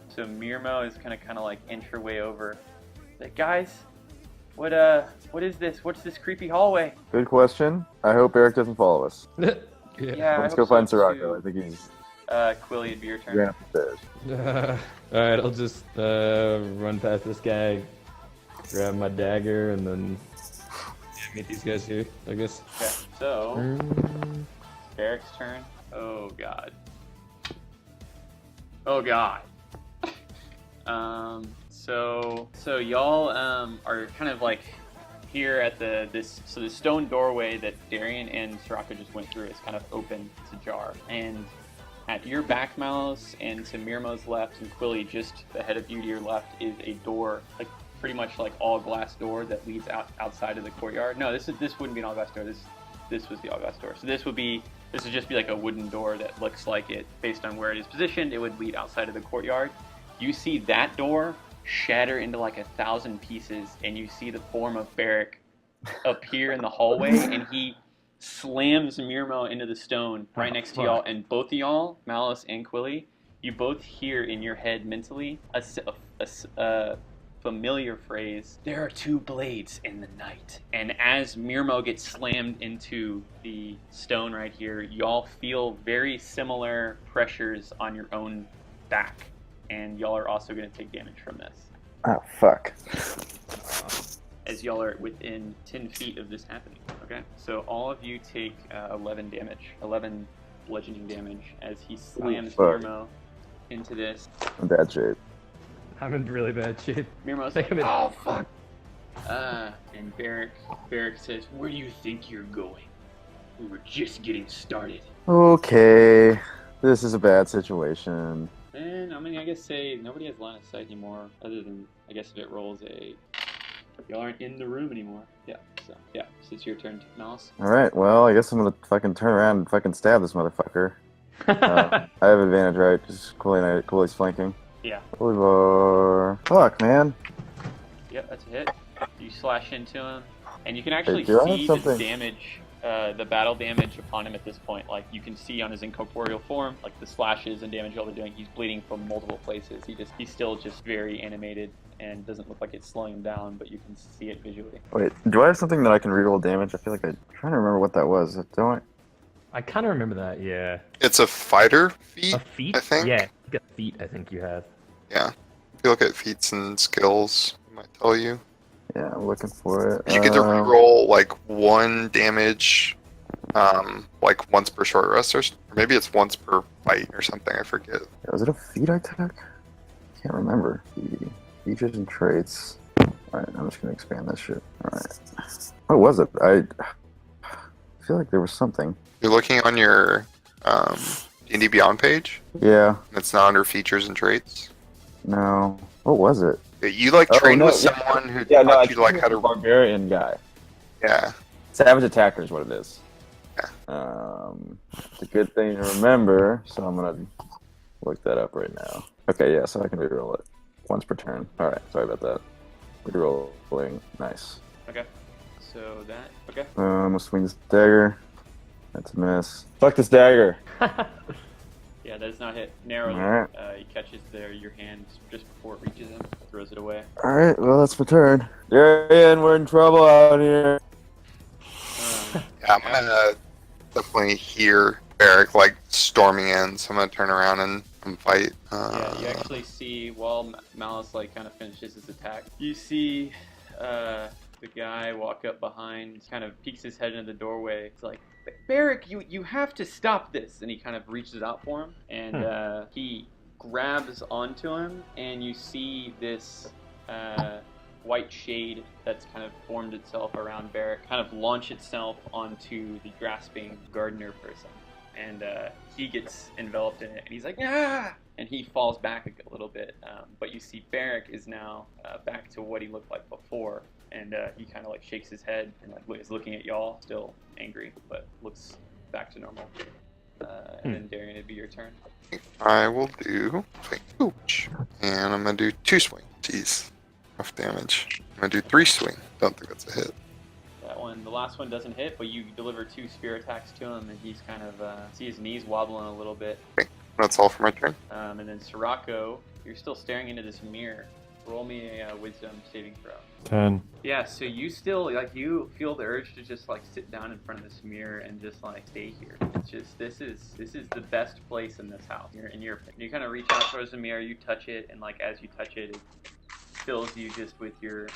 So Mirmo is kind of like inch her way over. Like, guys, what is this? What's this creepy hallway? Good question. I hope Eric doesn't follow us. Yeah, Let's I go hope so, find Sirocco. too. I think he's Quilly, it'd be your turn. ran up the stairs. Alright, I'll just run past this guy, grab my dagger, and then meet these guys here, I guess. Okay, so Eric's turn. Oh god. Oh god. So y'all are kind of like here at the stone doorway that Darian and Sirocco just went through is kind of open. It's ajar. And at your back, Malice, and to Mirmo's left, and Quilly just ahead of you to your left is a door, like pretty much like all glass door that leads outside of the courtyard. No, this wouldn't be an all glass door. This was the all glass door. So this would just be like a wooden door that looks like it, based on where it is positioned, it would lead outside of the courtyard. You see that door shatter into like 1,000 pieces, and you see the form of Barrick appear in the hallway, and he slams Mirmo into the stone right next to y'all, and both of y'all, Malice and Quilly, you both hear in your head mentally a familiar phrase, "There are two blades in the night." And as Mirmo gets slammed into the stone right here, y'all feel very similar pressures on your own back, and y'all are also going to take damage from this. Oh, fuck. As y'all are within 10 feet of this happening. Okay, so all of you take 11 damage, 11 bludgeoning damage as he slams fuck. Mirmo into this. In bad shape. I'm in really bad shape. Mirmo's Take like, him in. oh fuck. And Barrick says, "Where do you think you're going? We were just getting started." Okay. This is a bad situation. And I mean, I guess say nobody has line of sight anymore, other than I guess if it rolls a. Y'all aren't in the room anymore. Yeah. So it's your turn, Malice. Alright, well, I guess I'm gonna fucking turn around and fucking stab this motherfucker. I have advantage, right? Just Quilly's flanking. Yeah. Quilly. Fuck, man. Yep, that's a hit. You slash into him, and you can actually do I have see the something- damage, the battle damage upon him at this point. Like, you can see on his incorporeal form, like the slashes and damage y'all are doing. He's bleeding from multiple places. He's still just very animated and doesn't look like it's slowing him down, but you can see it visually. Wait, do I have something that I can reroll damage? I feel like I'm trying to remember what that was. Don't I? I kind of remember that, yeah. It's a fighter feat, A feat? I think. Yeah, a feat I think you have. Yeah. If you look at feats and skills, it might tell you. Yeah, I'm looking for it. You get to reroll like 1 damage, like once per short rest, or maybe it's once per fight or something. I forget. Was it a feat I took? Can't remember. Features and traits. Alright, I'm just gonna expand this shit. Alright. What was it? I feel like there was something. You're looking on your D&D Beyond page. Yeah. And it's not under features and traits. No. What was it? You like Oh, trained no, with yeah. someone who Yeah, no, taught I you like how to. barbarian guy. Yeah. Savage attacker is what it is. Yeah. It's a good thing to remember, so I'm gonna look that up right now. Okay, yeah, so I can reroll it once per turn. All right, sorry about that. Rerolling, nice. Okay. So that. Okay. I'm gonna swing this dagger. That's a miss. Fuck this dagger. Yeah, that does not hit. Narrowly. Alright. He catches your hand just before it reaches him, throws it away. All right, well that's my turn. Darian, we're in trouble out here. Yeah, I'm gonna definitely hear Eric like storming in, so I'm gonna turn around and fight. Yeah, you actually see while Malice like kind of finishes his attack, you see the guy walk up behind, kind of peeks his head into the doorway. It's like, Barrick, you have to stop this, and he kind of reaches out for him, and he grabs onto him, and you see this white shade that's kind of formed itself around Barrick kind of launch itself onto the grasping gardener person. And he gets enveloped in it, and he's like, ah! And he falls back a little bit. But you see Barrick is now back to what he looked like before. And he kind of like shakes his head and like is looking at y'all, still angry, but looks back to normal. And then Darian, it'd be your turn. I will do swing coach. And I'm gonna do 2 swing. Jeez. Rough damage. I'm gonna do 3 swing. Don't think that's a hit. That one, the last one doesn't hit, but you deliver 2 spear attacks to him, and he's kind of see his knees wobbling a little bit. That's all for my turn. And then Sirocco, you're still staring into this mirror. Roll me a wisdom saving throw. 10. Yeah, so you still you feel the urge to just sit down in front of this mirror and just stay here. It's just this is the best place in this house. In your opinion, you kind of reach out towards the mirror, you touch it, and as you touch it, it fills you just with your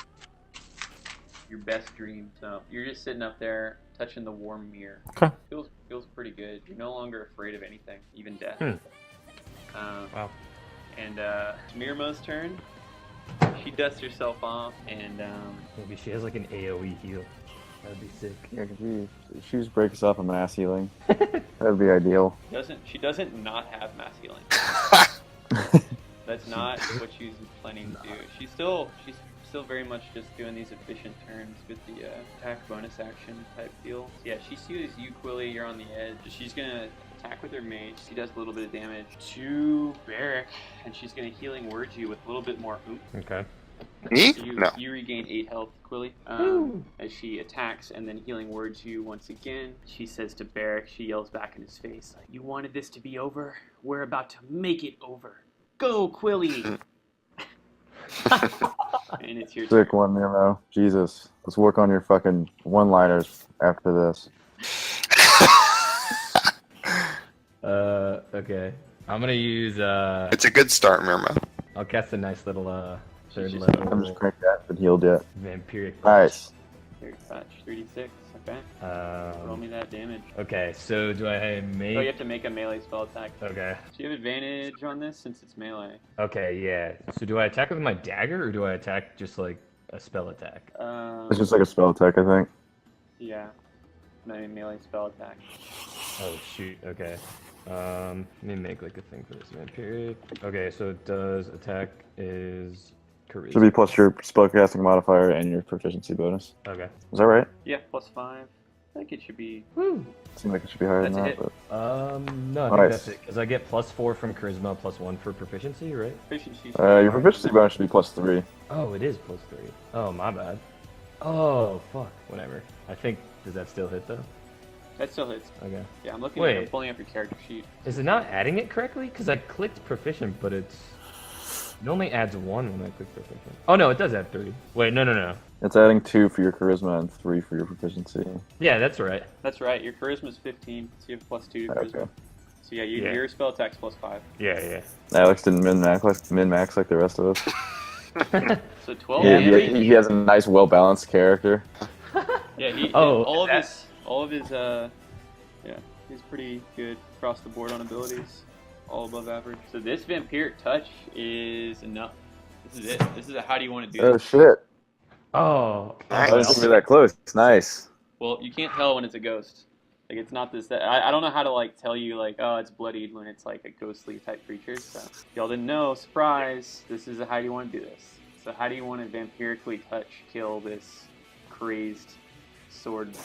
best dream. So you're just sitting up there touching the warm mirror. Okay. Feels pretty good. You're no longer afraid of anything, even death. Wow. And it's Mirmo's turn. She dusts herself off, and Maybe she has an AoE heal. That'd be sick. Yeah, could she just break us off a mass healing? That'd be ideal. she doesn't not have mass healing. That's not what she's planning to do. She's still very much just doing these efficient turns with the attack bonus action type deal. So yeah, she sees you, Quilly. You're on the edge. She's gonna attack with her mage. She does a little bit of damage to Barrick, and she's gonna healing word you with a little bit more oomph. Okay. Me? So No. you regain 8 health, Quilly, as she attacks and then healing words you once again. She says to Barrick, she yells back in his face, "You wanted this to be over? We're about to make it over. Go, Quilly!" And it's your turn. Sick one, Nemo. Jesus. Let's work on your fucking one-liners after this. Okay. I'm gonna use It's a good start, Mirma. I'll cast a nice little third She's just- I'm level just crank that. Been healed yet. vampiric touch. Nice. Here, touch 36. Okay. Roll me that damage. Okay, so do I make Oh, you have to make a melee spell attack. Okay. Do you have advantage on this since it's melee? Okay, yeah. So do I attack with my dagger or do I attack just a spell attack? It's just like a spell attack, I think. Yeah. No, melee spell attack. Oh shoot, okay. Let me make a thing for this vampiric. Okay, so it does attack is charisma. Should be plus your spellcasting modifier and your proficiency bonus. Okay. Is that right? Yeah, +5. I think it should be. Seems like it should be higher That's a than hit. that. But... No, I think Nice. that's it. Because I get +4 from charisma, +1 for proficiency, right? Proficiency. Your proficiency bonus should be +3. Oh, it is +3. Oh, my bad. Oh, fuck. Whatever. I think, does that still hit, though? That still hits. Okay. Yeah, I'm looking Wait. I'm pulling up your character sheet. Is it not adding it correctly? Because I clicked proficient, but it only adds 1 when I click proficient. Oh, no, it does add 3. Wait, no. It's adding 2 for your charisma and 3 for your proficiency. Yeah, that's right. That's right. Your charisma's 15, so you have +2 to charisma. Okay. So yeah, Yeah. your spell attack's +5. Yeah. Alex didn't min-max like the rest of us. So 12 Yeah, damage. he has a nice, well-balanced character. Yeah, Oh, all of his yeah, he's pretty good across the board on abilities, all above average. So this vampiric touch is enough. This is it. This is a how do you want to do Oh this? shit! Oh. I didn't think we were that close. Nice. Well, you can't tell when it's a ghost. It's not this. I don't know how to tell you oh, it's bloodied when it's a ghostly type creature. So y'all didn't know. Surprise! This is a how do you want to do this. So how do you want to vampirically kill this crazed sword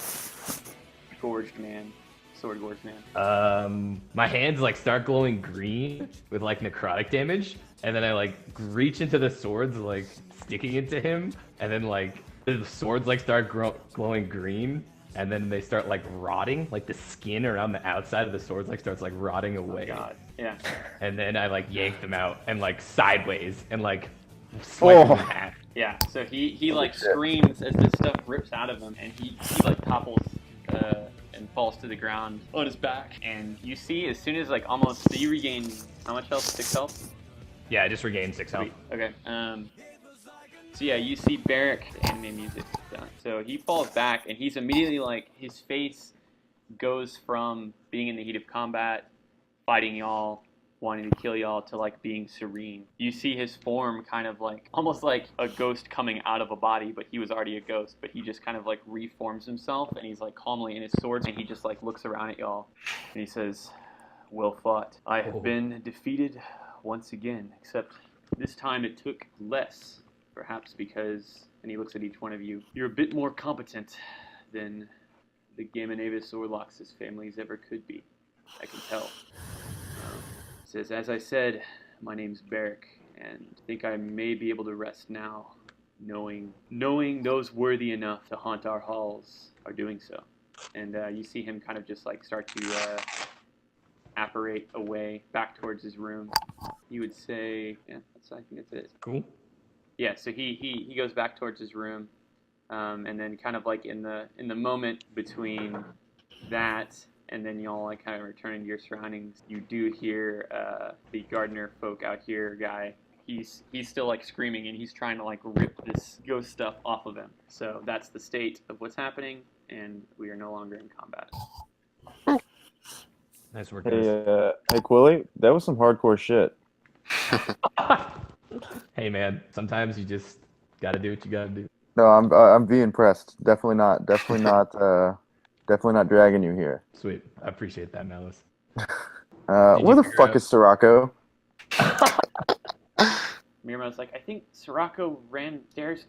gorged man? Sword gorged man. My hands start glowing green with necrotic damage, and then I reach into the swords sticking into him, and then the swords start glowing green, and then they start rotting, the skin around the outside of the swords starts rotting away. Oh God. Yeah. And then I yank them out and sideways and swipe them in half. Yeah. So he screams as this stuff rips out of him, and he topples and falls to the ground on his back. And you see as soon as almost so you regain how much health? 6 health. Yeah, I just regained 6 health. Okay. So yeah, you see Barrick, the anime music done. So he falls back, and he's immediately his face goes from being in the heat of combat, fighting y'all, wanting to kill y'all, to being serene. You see his form kind of almost like a ghost coming out of a body, but he was already a ghost. But he just kind of reforms himself, and he's calmly in his swords, and he just looks around at y'all, and he says, "Well fought. I have been defeated once again, except this time it took less. Perhaps because," and he looks at each one of you, "you're a bit more competent than the Gamma Navis Orlox's families ever could be." I can tell. Says, as I said, my name's Beric, and I think I may be able to rest now, knowing those worthy enough to haunt our halls are doing so. And you see him kind of just like start to apparate away back towards his room. You would say, yeah, I think that's it. Cool. Yeah, so he goes back towards his room, and then kind of like in the moment between that and then y'all like kind of return into your surroundings, you do hear the gardener folk out here guy. He's still like screaming and he's trying to like rip this ghost stuff off of him. So that's the state of what's happening, and we are no longer in combat. Nice work, Hey, guys. hey, Quilly, that was some hardcore shit. Hey, man. Sometimes you just gotta do what you gotta do. No, I'm being impressed. Definitely not dragging you here. Sweet. I appreciate that, Malice. Where you the figure fuck out- is Sirocco? Mirama's like, I think Sirocco ran stairs.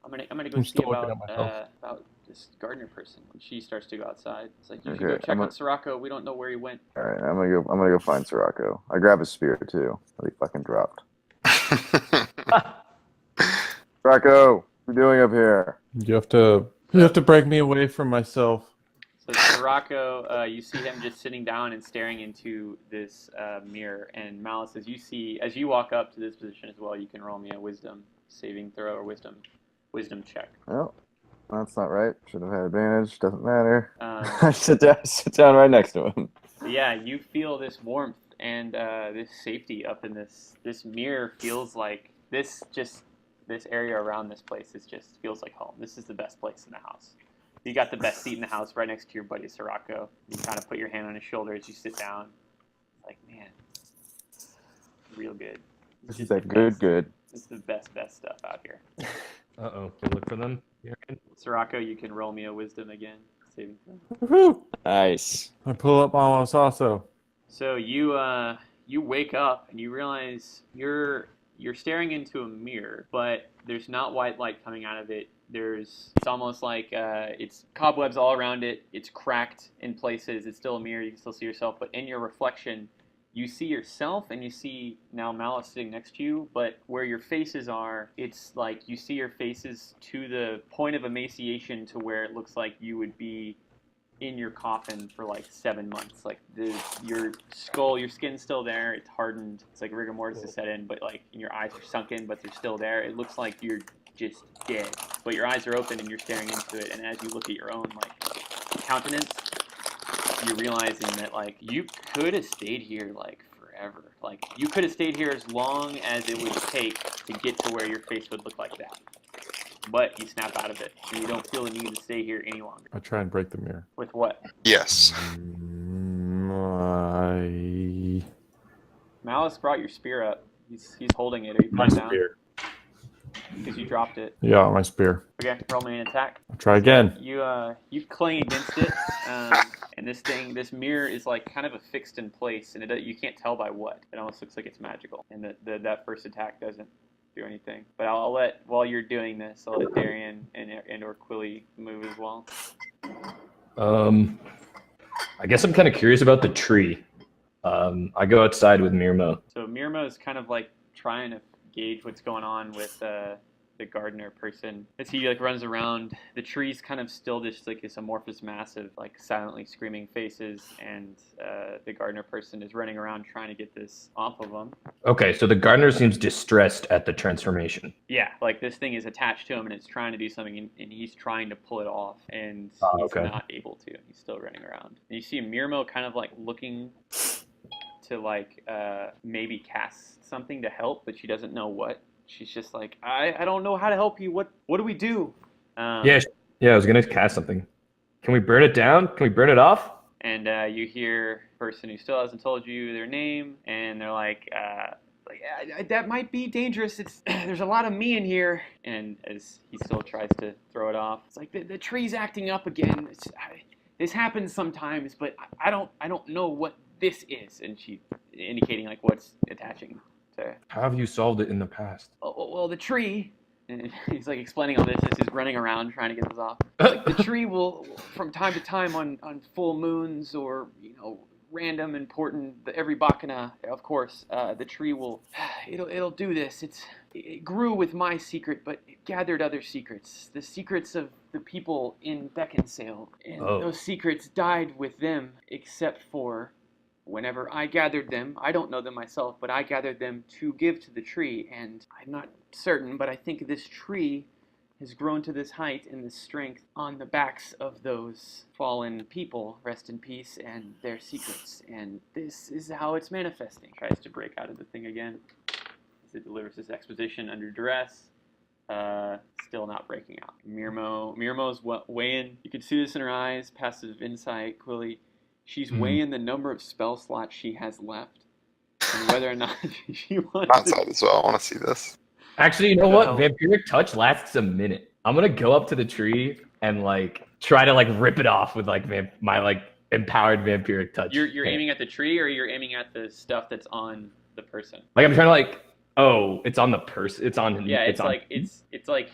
I'm gonna go I'm see still looking about at myself. about this gardener person. And she starts to go outside. It's like, you should Okay, go check I'm on a- Sirocco. We don't know where he went. All right, I'm gonna go find Sirocco. I grab his spear too. That he fucking dropped. Sirocco, what are you doing up here? You have to break me away from myself. So Sirocco, you see him just sitting down and staring into this mirror. And Malice, as you walk up to this position as well, you can roll me a wisdom saving throw or wisdom check. Well, that's not right. Should have had advantage. Doesn't matter. Um, I sit down right next to him. Yeah, you feel this warmth and this safety up in this mirror. Feels like this area around this place feels like home. This is the best place in the house. You got the best seat in the house right next to your buddy Sirocco. You kind of put your hand on his shoulder as you sit down. It's like, man, real good. This is a good. It's the best stuff out here. Uh-oh. Go look for them. Sirocco, you can roll me a wisdom again. Saving throw. Woohoo! Nice. I pull up almost also. So you wake up and you realize you're staring into a mirror, but there's not white light coming out of it. It's almost like it's cobwebs all around it. It's cracked in places. It's still a mirror. You can still see yourself, but in your reflection, you see yourself and you see now Malice sitting next to you, but where your faces are, it's like you see your faces to the point of emaciation to where it looks like you would be in your coffin for like 7 months. Like your skull, your skin's still there. It's hardened. It's like rigor mortis is set in, but like your eyes are sunken, but they're still there. It looks like you're just dead, but your eyes are open and you're staring into it. And as you look at your own like countenance, you're realizing that like you could have stayed here like forever. Like you could have stayed here as long as it would take to get to where your face would look like that. But you snap out of it, and you don't feel the need to stay here any longer. I try and break the mirror. With what? Yes. Malice brought your spear up. He's holding it. Are you My putting it down? spear. Because you dropped it. Yeah, my spear. Okay, roll me an attack. I'll try again. You cling against it, and this mirror is like kind of affixed in place, and you can't tell by what. It almost looks like it's magical, and that first attack doesn't do anything. But while you're doing this, I'll let Darian and or Quilly move as well. I guess I'm kind of curious about the tree. I go outside with Mirmo. So Mirmo is kind of like trying to gauge what's going on with the gardener person as he like runs around. The tree's kind of still just like this amorphous mass of like silently screaming faces, and the gardener person is running around trying to get this off of them. Okay, so the gardener seems distressed at the transformation. Yeah, like this thing is attached to him and it's trying to do something, and he's trying to pull it off, and he's not able to. He's still running around. And you see Mirmo kind of like looking to like maybe cast something to help, but she doesn't know what. She's just like, I don't know how to help you. What do we do? Yeah, I was gonna cast something. Can we burn it down? Can we burn it off? And you hear a person who still hasn't told you their name, and they're like, that might be dangerous. There's a lot of me in here. And as he still tries to throw it off, it's like the tree's acting up again. This happens sometimes, but I don't know what this is. And she indicating like what's attaching to. How have you solved it in the past? Oh, well, the tree. And he's like explaining all this as he's running around trying to get this off. Like the tree will, from time to time, on full moons or random, important. Every Bacchana, of course, the tree will. It'll do this. It grew with my secret, but it gathered other secrets. The secrets of the people in Beckinsale, and those secrets died with them, except for whenever I gathered them. I don't know them myself, but I gathered them to give to the tree, and I'm not certain, but I think this tree has grown to this height and this strength on the backs of those fallen people, rest in peace, and their secrets. And this is how it's manifesting. Tries to break out of the thing again as it delivers this exposition under duress. Still not breaking out. Mirmo's weighing. You can see this in her eyes. Passive insight. Clearly, she's weighing the number of spell slots she has left, and whether or not she wants. Outside as well. I want to see this. Actually, you know what? Vampiric touch lasts a minute. I'm gonna go up to the tree and like try to like rip it off with like my like empowered vampiric touch. You're aiming at the tree, or you're aiming at the stuff that's on the person? Like I'm trying to like, oh, it's on the person. It's on. Yeah, it's like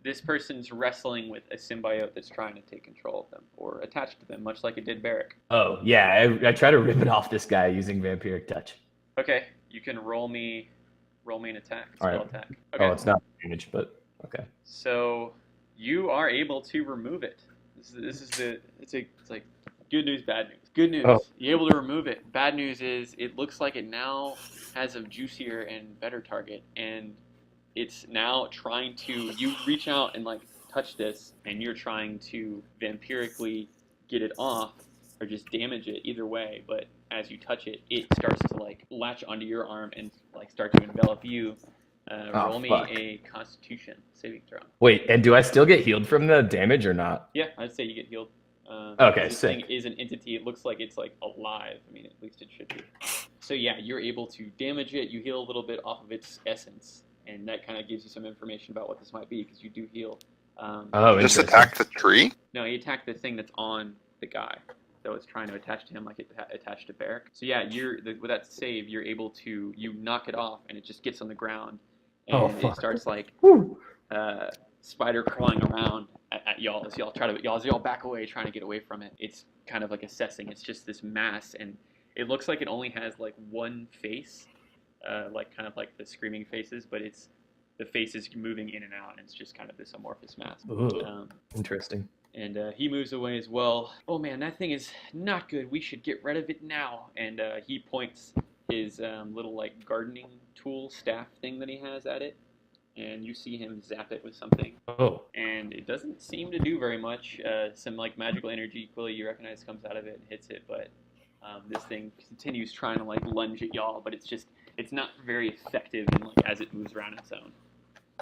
this person's wrestling with a symbiote that's trying to take control of them or attached to them, much like it did Barrick. Oh yeah, I try to rip it off this guy using vampiric touch. Okay, you can roll me an attack. All right. Attack. Okay. Oh, it's not damage, but okay. So you are able to remove it. It's like good news, bad news. Good news, you're able to remove it. Bad news is it looks like it now has a juicier and better target, and it's now trying to. You reach out and like touch this, and you're trying to vampirically get it off or just damage it. Either way, but as you touch it, it starts to like latch onto your arm and like start to envelop you. Roll me a Constitution saving throw. Wait, and do I still get healed from the damage or not? Yeah, I'd say you get healed. Okay, this sick. thing is an entity. It looks like it's like alive. I mean, at least it should be. So yeah, you're able to damage it. You heal a little bit off of its essence, and that kind of gives you some information about what this might be because you do heal. Just attack the tree? No, you attack the thing that's on the guy. So it's trying to attach to him like it attached to Barrick. So yeah, with that save, you're able to knock it off, and it just gets on the ground, and it starts like spider crawling around at y'all as y'all back away, trying to get away from it. It's kind of like assessing. It's just this mass, and it looks like it only has like one face, like kind of like the screaming faces, but the face is moving in and out, and it's just kind of this amorphous mass. Interesting. And he moves away as well. Oh man, that thing is not good. We should get rid of it now. And he points his little like gardening tool staff thing that he has at it. And you see him zap it with something. Oh. And it doesn't seem to do very much. Some like magical energy, clearly you recognize, comes out of it and hits it. But this thing continues trying to like lunge at y'all, but it's not very effective in, like, as it moves around its own.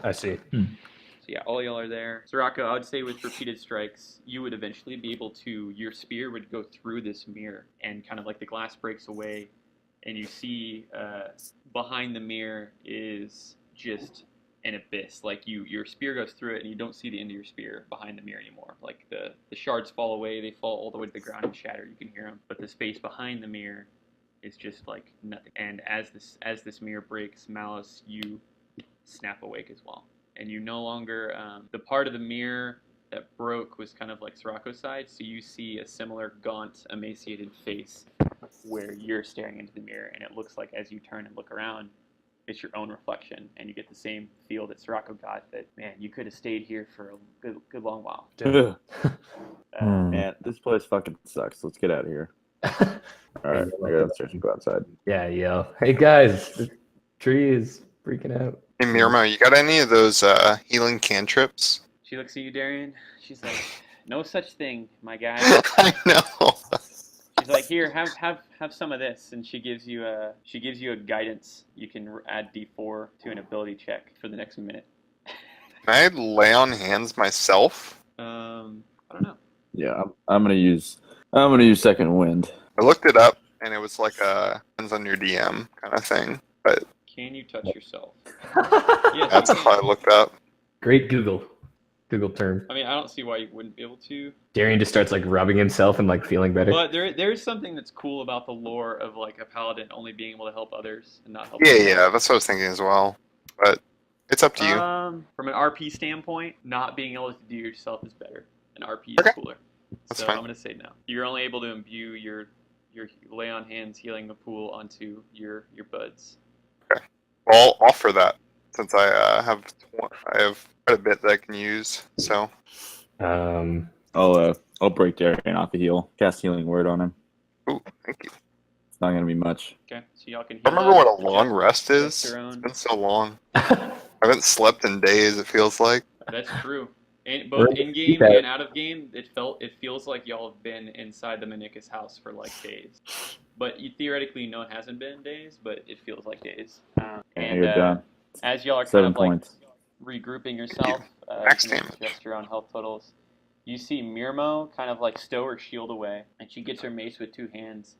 I see. So yeah, all y'all are there. Sirocco, I would say with repeated strikes, you would eventually be able to, your spear would go through this mirror, and kind of like the glass breaks away, and you see behind the mirror is just an abyss. Like your spear goes through it, and you don't see the end of your spear behind the mirror anymore. Like the shards fall away, they fall all the way to the ground and shatter. You can hear them, but the space behind the mirror is just like nothing. And as this mirror breaks, Malice, you snap awake as well. And you no longer, the part of the mirror that broke was kind of like Sirocco's side, so you see a similar gaunt, emaciated face where you're staring into the mirror, and it looks like as you turn and look around, it's your own reflection, and you get the same feel that Sirocco got, that, man, you could have stayed here for a good long while. Man, this place fucking sucks. Let's get out of here. All right, I go downstairs and go outside. Yeah, yo. Hey guys, the tree is freaking out. Hey Mirmo, you got any of those healing cantrips? She looks at you, Darian. She's like, no such thing, my guy. I know. She's like, here, have some of this, and she gives you a guidance. You can add D4 to an ability check for the next minute. Can I lay on hands myself? I don't know. Yeah, I'm gonna use second wind. I looked it up, and it was like a hands on your DM kind of thing. But can you touch yourself? Yes, that's how I looked up. Great Google term. I mean, I don't see why you wouldn't be able to. Darian just starts like rubbing himself and like feeling better. But there's something that's cool about the lore of like a paladin only being able to help others and not help. Yeah, that's what I was thinking as well. But it's up to you. From an RP standpoint, not being able to do yourself is better. An RP is cooler. That's so fine. I'm gonna say no. You're only able to imbue your your lay on hands healing the pool onto your buds. Well, I'll offer that since I have quite a bit that I can use. So I'll break Darian off a heal. Cast healing word on him. ooh, thank you. It's not gonna be much. Okay, so y'all can. I Heal remember up, what a long rest is. It's testosterone. been so long. I haven't slept in days. It feels like. That's true. Both in game and out of game, it feels like y'all have been inside the Manicus house for like days. But you theoretically know it hasn't been days, but it feels like days. And you're done. As y'all are 7 kind of points. like regrouping yourself, Max you can damage. adjust your own health totals. You see Mirmo kind of like stow her shield away, and she gets her mace with 2 hands,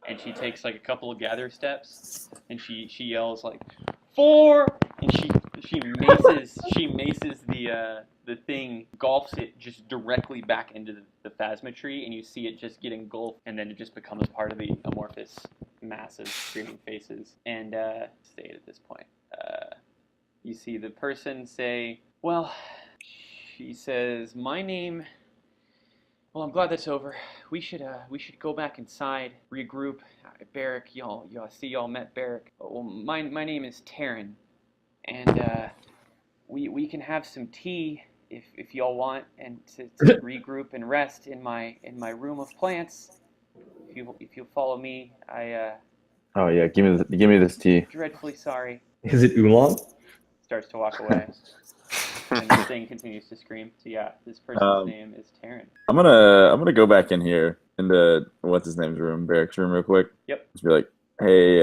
and she takes like a couple of gather steps, and she yells like 4, and she maces the thing, golfs it just directly back into the phasma tree, and you see it just get engulfed, and then it just becomes part of the amorphous mass of screaming faces. And stayed at this point. You see the person say, well, she says, my name, well, I'm glad that's over. We should go back inside, regroup. Barrick, y'all see y'all met Barrick. Well, my name is Taryn, and we can have some tea if y'all want, and to regroup and rest in my room of plants. If you follow me, Oh yeah, give me this tea. dreadfully sorry. Is it oolong? Starts to walk away, and this thing continues to scream. So yeah, this person's name is Taryn. I'm gonna go back in here into what's his name's room, Barrick's room, real quick. Yep. Just be like, hey,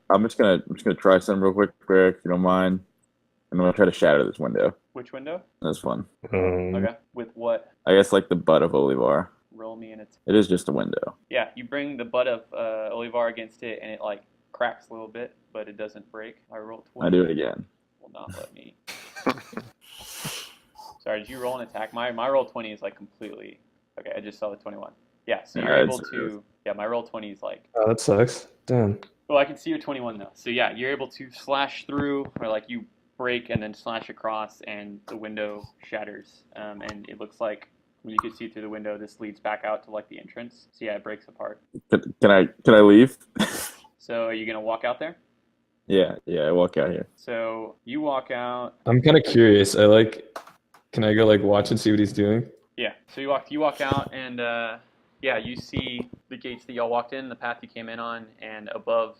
I'm just gonna try something real quick, Barrick, if you don't mind. And I'm gonna try to shatter this window. Which window? That's fun. Okay. With what? I guess like the butt of Olivar. Roll me in its. It is just a window. Yeah, you bring the butt of Olivar against it, and it like cracks a little bit, but it doesn't break. I rolled 20. I do it again. Will not let me. Sorry, did you roll an attack? My roll 20 is like completely. Okay, I just saw the 21. Yeah, so you're able to. Yeah, my roll 20 is like. Oh, that sucks. Damn. Well, I can see your 21 though. So yeah, you're able to slash through, or like you break and then slash across, and the window shatters. And it looks like you can see through the window. This leads back out to like the entrance. So yeah, it breaks apart. Can I leave? So are you gonna walk out there? Yeah, I walk out here. So you walk out. I'm kind of curious. Can I go like watch and see what he's doing? Yeah. So you walk out, and yeah, you see the gates that y'all walked in, the path you came in on, and above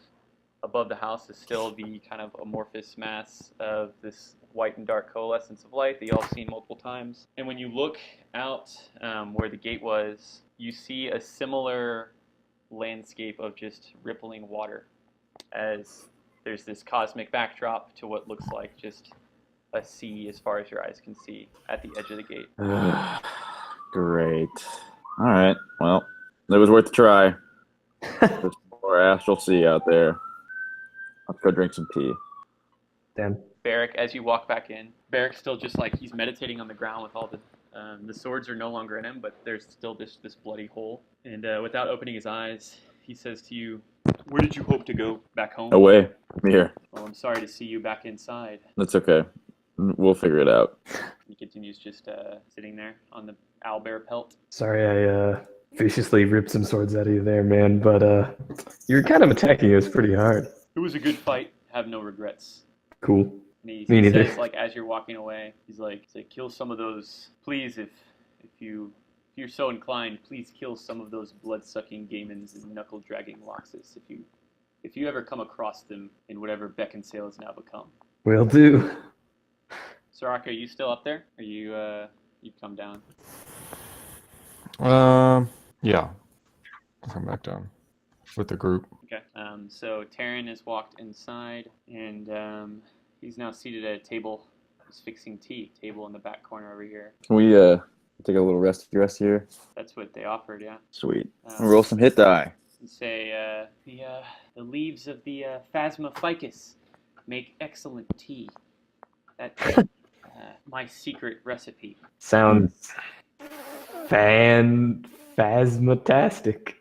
the house is still the kind of amorphous mass of this white and dark coalescence of light that y'all have seen multiple times. And when you look out where the gate was, you see a similar landscape of just rippling water, as there's this cosmic backdrop to what looks like just a sea as far as your eyes can see at the edge of the gate. Great. All right. Well, it was worth a try. There's more astral sea out there. Let's go drink some tea. Damn. Barrick, as you walk back in, Barrick's still just like he's meditating on the ground with all the swords are no longer in him, but there's still this bloody hole. And without opening his eyes, he says to you, "Where did you hope to go? Back home?" Away. I'm here. Well, I'm sorry to see you back inside. That's okay. We'll figure it out. He continues just sitting there on the owlbear pelt. Sorry, I viciously ripped some swords out of you there, man. But you were kind of attacking us pretty hard. It was a good fight. Have no regrets. Cool. And he Me neither. says, like, as you're walking away, he's like, kill some of those, please, if you're so inclined, please kill some of those blood-sucking gamins and knuckle-dragging loxus if you ever come across them in whatever Beckinsale has now become. Will do. Soraka, are you still up there? Are you've come down? Yeah. I'll come back down with the group. Okay. So Taryn has walked inside, and he's now seated at a table. He's fixing tea. Table in the back corner over here. Can we take a little rest here? That's what they offered, yeah. Sweet. Roll some hit die. And say the leaves of the Phasma ficus make excellent tea. That's my secret recipe. Sounds phasmatastic.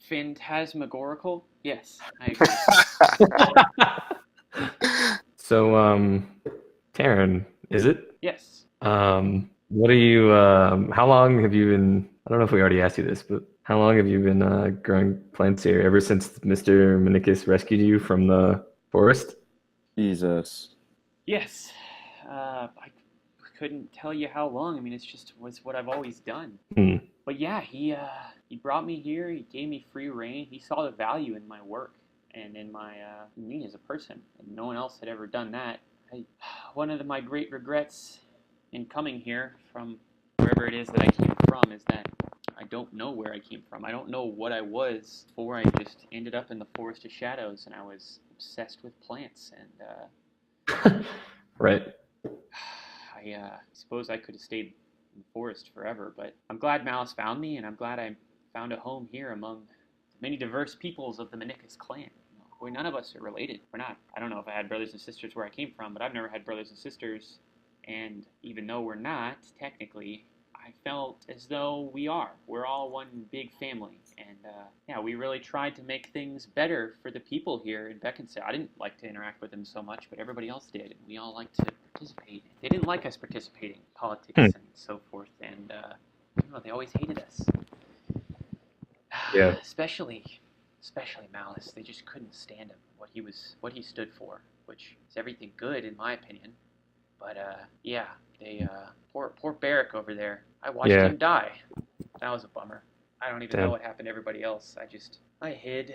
Phantasmagorical? Yes, I agree. So, Taryn, is it? Yes. What are you? How long have you been? I don't know if we already asked you this, but How long have you been growing plants here? Ever since Mr. Minicus rescued you from the forest? Jesus. Yes. I couldn't tell you how long. I mean, it's just was what I've always done. Hmm. But yeah, he brought me here. He gave me free reign. He saw the value in my work and in me as a person, and no one else had ever done that. One of my great regrets in coming here from wherever it is that I came from is that I don't know where I came from. I don't know what I was before I just ended up in the Forest of Shadows, and I was obsessed with plants. And Right. I suppose I could have stayed in the forest forever, but I'm glad Malice found me, and I'm glad I found a home here among the many diverse peoples of the Menicus clan. None of us are related. We're not. I don't know if I had brothers and sisters where I came from, but I've never had brothers and sisters. And even though we're not, technically, I felt as though we are. We're all one big family. And yeah, we really tried to make things better for the people here in Beckinsale. I didn't like to interact with them so much, but everybody else did. And we all liked to participate. They didn't like us participating in politics and so forth. And they always hated us. Yeah. Especially Malice. They just couldn't stand him. What he stood for, which is everything good in my opinion. But yeah, they poor Barrack over there. I watched him die. That was a bummer. I don't even know what happened to everybody else. I hid,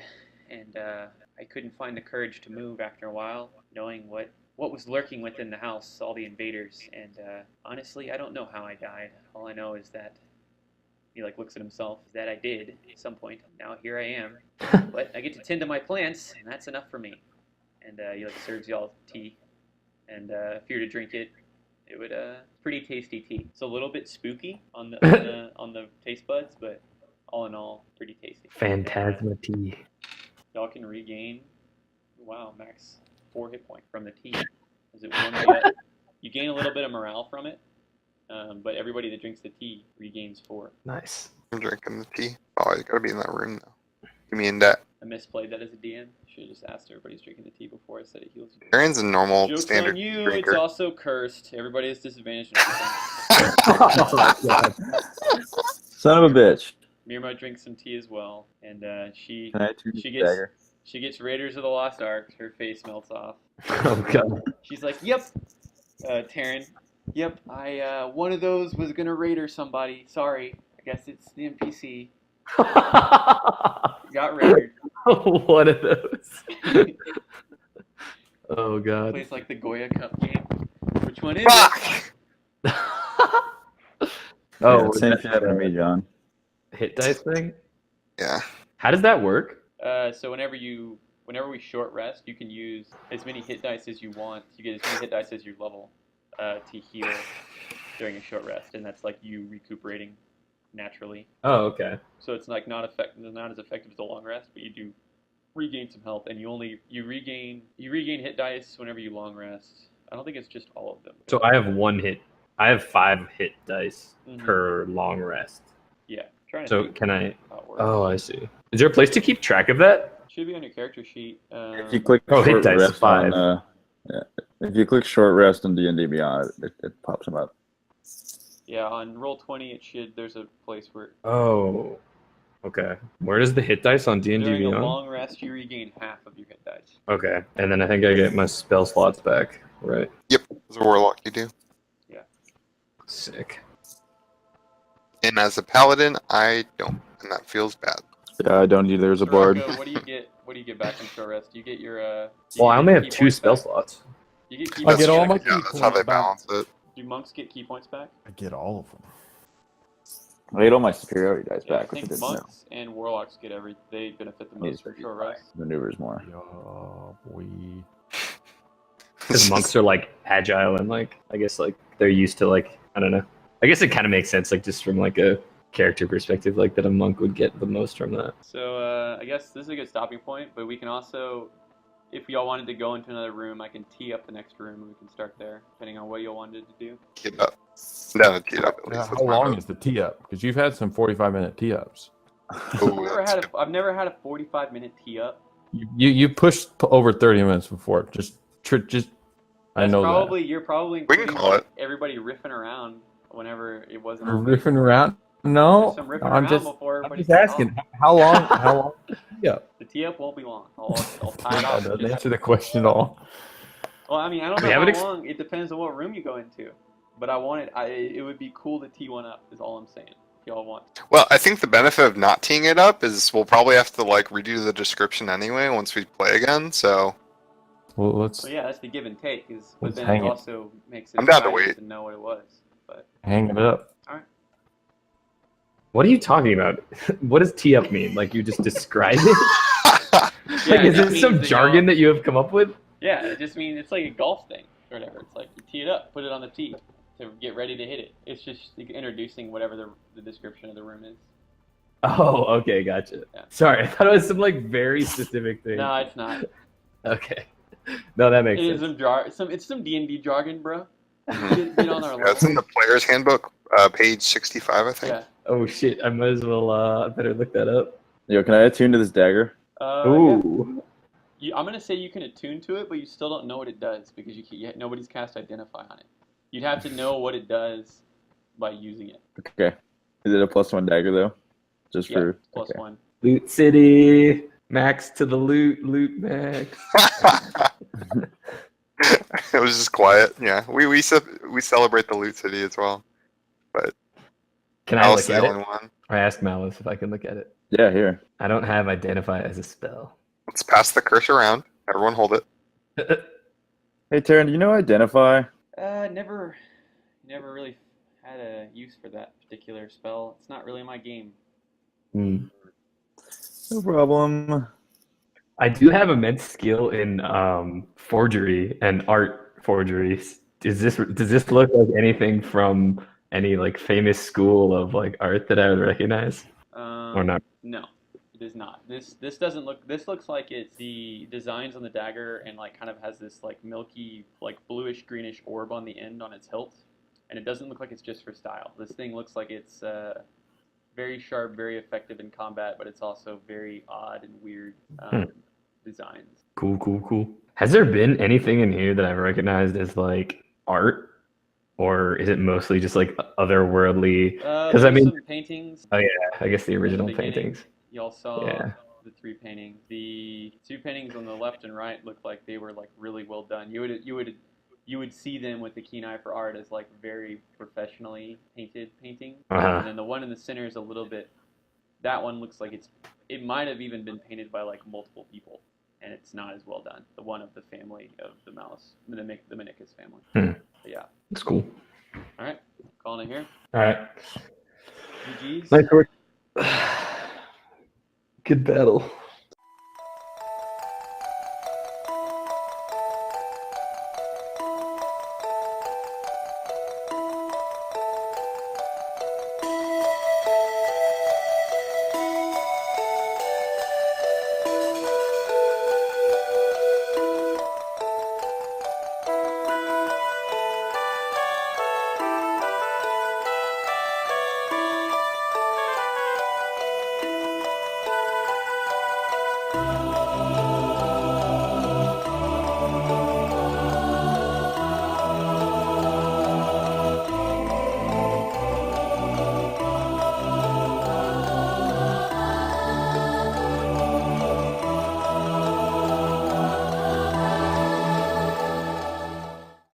and I couldn't find the courage to move after a while, knowing what was lurking within the house, all the invaders. And honestly, I don't know how I died. All I know is that he looks at himself, that I did at some point. Now here I am. But I get to tend to my plants, and that's enough for me. And he serves y'all tea. And if you were to drink it, it would pretty tasty tea. It's a little bit spooky on the taste buds, but all in all, pretty tasty. Phantasma tea. Y'all can regain, max 4 hit points from the tea. As it warms you up. You gain a little bit of morale from it, but everybody that drinks the tea regains 4. Nice. I'm drinking the tea. Oh, I gotta be in that room though. Give me in that. I misplayed that as a DM. Should have just asked everybody's drinking the tea before I said it heals you. Aaron's a normal Joke's standard on you, drinker. it's also cursed. Everybody has disadvantage and everything. Son of a bitch. Mirma drinks some tea as well, and she gets Raiders of the Lost Ark. Her face melts off. Oh god. She's like, "Yep, Taryn. Yep, I one of those was gonna Raider somebody. Sorry, I guess it's the NPC. Got Raidered. One of those. Oh god. Plays like the Goya Cup game. Which one is Fuck! it?" Oh, same shit happened to me, John. Hit dice thing? Yeah. How does that work? So whenever we short rest, you can use as many hit dice as you want. You get as many hit dice as your level to heal during a short rest, and that's you recuperating naturally. Oh, okay. So it's not as effective as a long rest, but you do regain some health, and you regain hit dice whenever you long rest. I don't think it's just all of them. So I have 5 hit dice per long rest. Yeah. So can I? How it works. Oh, I see. Is there a place to keep track of that? Should be on your character sheet. If you click hit short dice rest 5. if you click short rest in D&D Beyond, it pops them up. Yeah, on Roll20, there's a place where Oh, okay. Where does the hit dice on D&D during a Beyond? long rest you regain half of your hit dice. Okay, and then I think I get my spell slots back, right? Yep. As a warlock, you do. Yeah. Sick. And as a paladin, I don't, and that feels bad. Yeah, I don't either as a bard. Soraka, what do you get? What do you get back from short rest? You get your. Well, I only have 2 spell slots. You get key I get points all back. my Yeah, key that's how they points back. balance it. Do monks get key points back? I get all of them. I get all my superiority dice Yeah, I back, which I think didn't know. monks and warlocks get they benefit the most for short rest. Maneuvers more. Yeah, we. Because monks are agile and I guess they're used to I don't know. I guess it kind of makes sense just from a character perspective that a monk would get the most from that. So I guess this is a good stopping point, but we can also, if y'all wanted to go into another room, I can tee up the next room and we can start there, depending on what y'all wanted to do. Tee it up. No, tee it up at Yeah, least. how long is the tee up? Because you've had some 45-minute tee ups. I've never had a 45-minute tee up. You pushed over 30 minutes before. I know You're probably We can including call it. everybody riffing around whenever it wasn't. that. Riffing around. No, Some ripping I'm around just, before I'm everybody just takes asking. off. How long? How long? Yeah. The tee up won't be long. I'll tie it off. That doesn't answer the question at all. Well, I mean, I don't We know haven't how ex- long. It depends on what room you go into. But I want it. It would be cool to tee one up. Is all I'm saying. If y'all want. Well, I think the benefit of not teeing it up is we'll probably have to like redo the description anyway once we play again. So Well, let's So yeah, that's the give and take. But Let's then hang it it. also makes it I'm down to exciting wait. to know what it was. But hang it up. all right. What are you talking about? What does tee up mean? Like you just described it? Yeah, Like, is it this some means that jargon y'all- that you have come up with? Yeah, it just means it's like a golf thing or whatever. It's like you tee it up, put it on the tee to get ready to hit it. It's just introducing whatever the description of the room is. Oh, okay, gotcha. Yeah. Sorry, I thought it was some like very specific thing. No, it's not. Okay. No, that makes It is sense. it's some D&D jargon, bro. Mhm. Get on our Yeah, it's in level. the player's handbook, page 65, I think. Yeah. Oh shit, I might as well I better look that up. Yo, can I attune to this dagger? Yeah. Ooh. I'm gonna say you can attune to it, but you still don't know what it does because nobody's cast Identify on it. You'd have to know what it does by using it. Okay. Is it a +1 dagger though? Just Yeah, for plus okay. one. Loot City. Max to the loot max. It was just quiet. Yeah, we celebrate the loot city as well. Can I Alice look is at the it? only one. I asked Malice if I can look at it. Yeah, here. I don't have Identify as a spell. Let's pass the curse around. Everyone hold it. Hey, Taryn, do you know identify? Never really had a use for that particular spell. It's not really my game. Hmm. No problem. I do have immense skill in forgery and art forgeries. Does this look like anything from any like famous school of like art that I would recognize? Or not? No, it is not. This doesn't look. This looks like it's the designs on the dagger and like kind of has this like milky, like bluish greenish orb on the end on its hilt, and it doesn't look like it's just for style. This thing looks like it's very sharp, very effective in combat, but it's also very odd and weird designs. Cool. Has there been anything in here that I've recognized as like art? Or is it mostly just like otherworldly? Because I There's mean, some paintings. oh yeah, I guess the original beginning. paintings. Y'all saw Yeah. the 3 paintings. The 2 paintings on the left and right looked like they were like really well done. You would see them with the keen eye for art as like very professionally painted painting. Uh-huh. And then the one in the center is a little bit. That one looks like it might have even been painted by like multiple people, and it's not as well done. The one of the family of the mouse, the Minicus family. But yeah. It's cool. All right, calling it here. All right. GG's. Nice work. Good battle.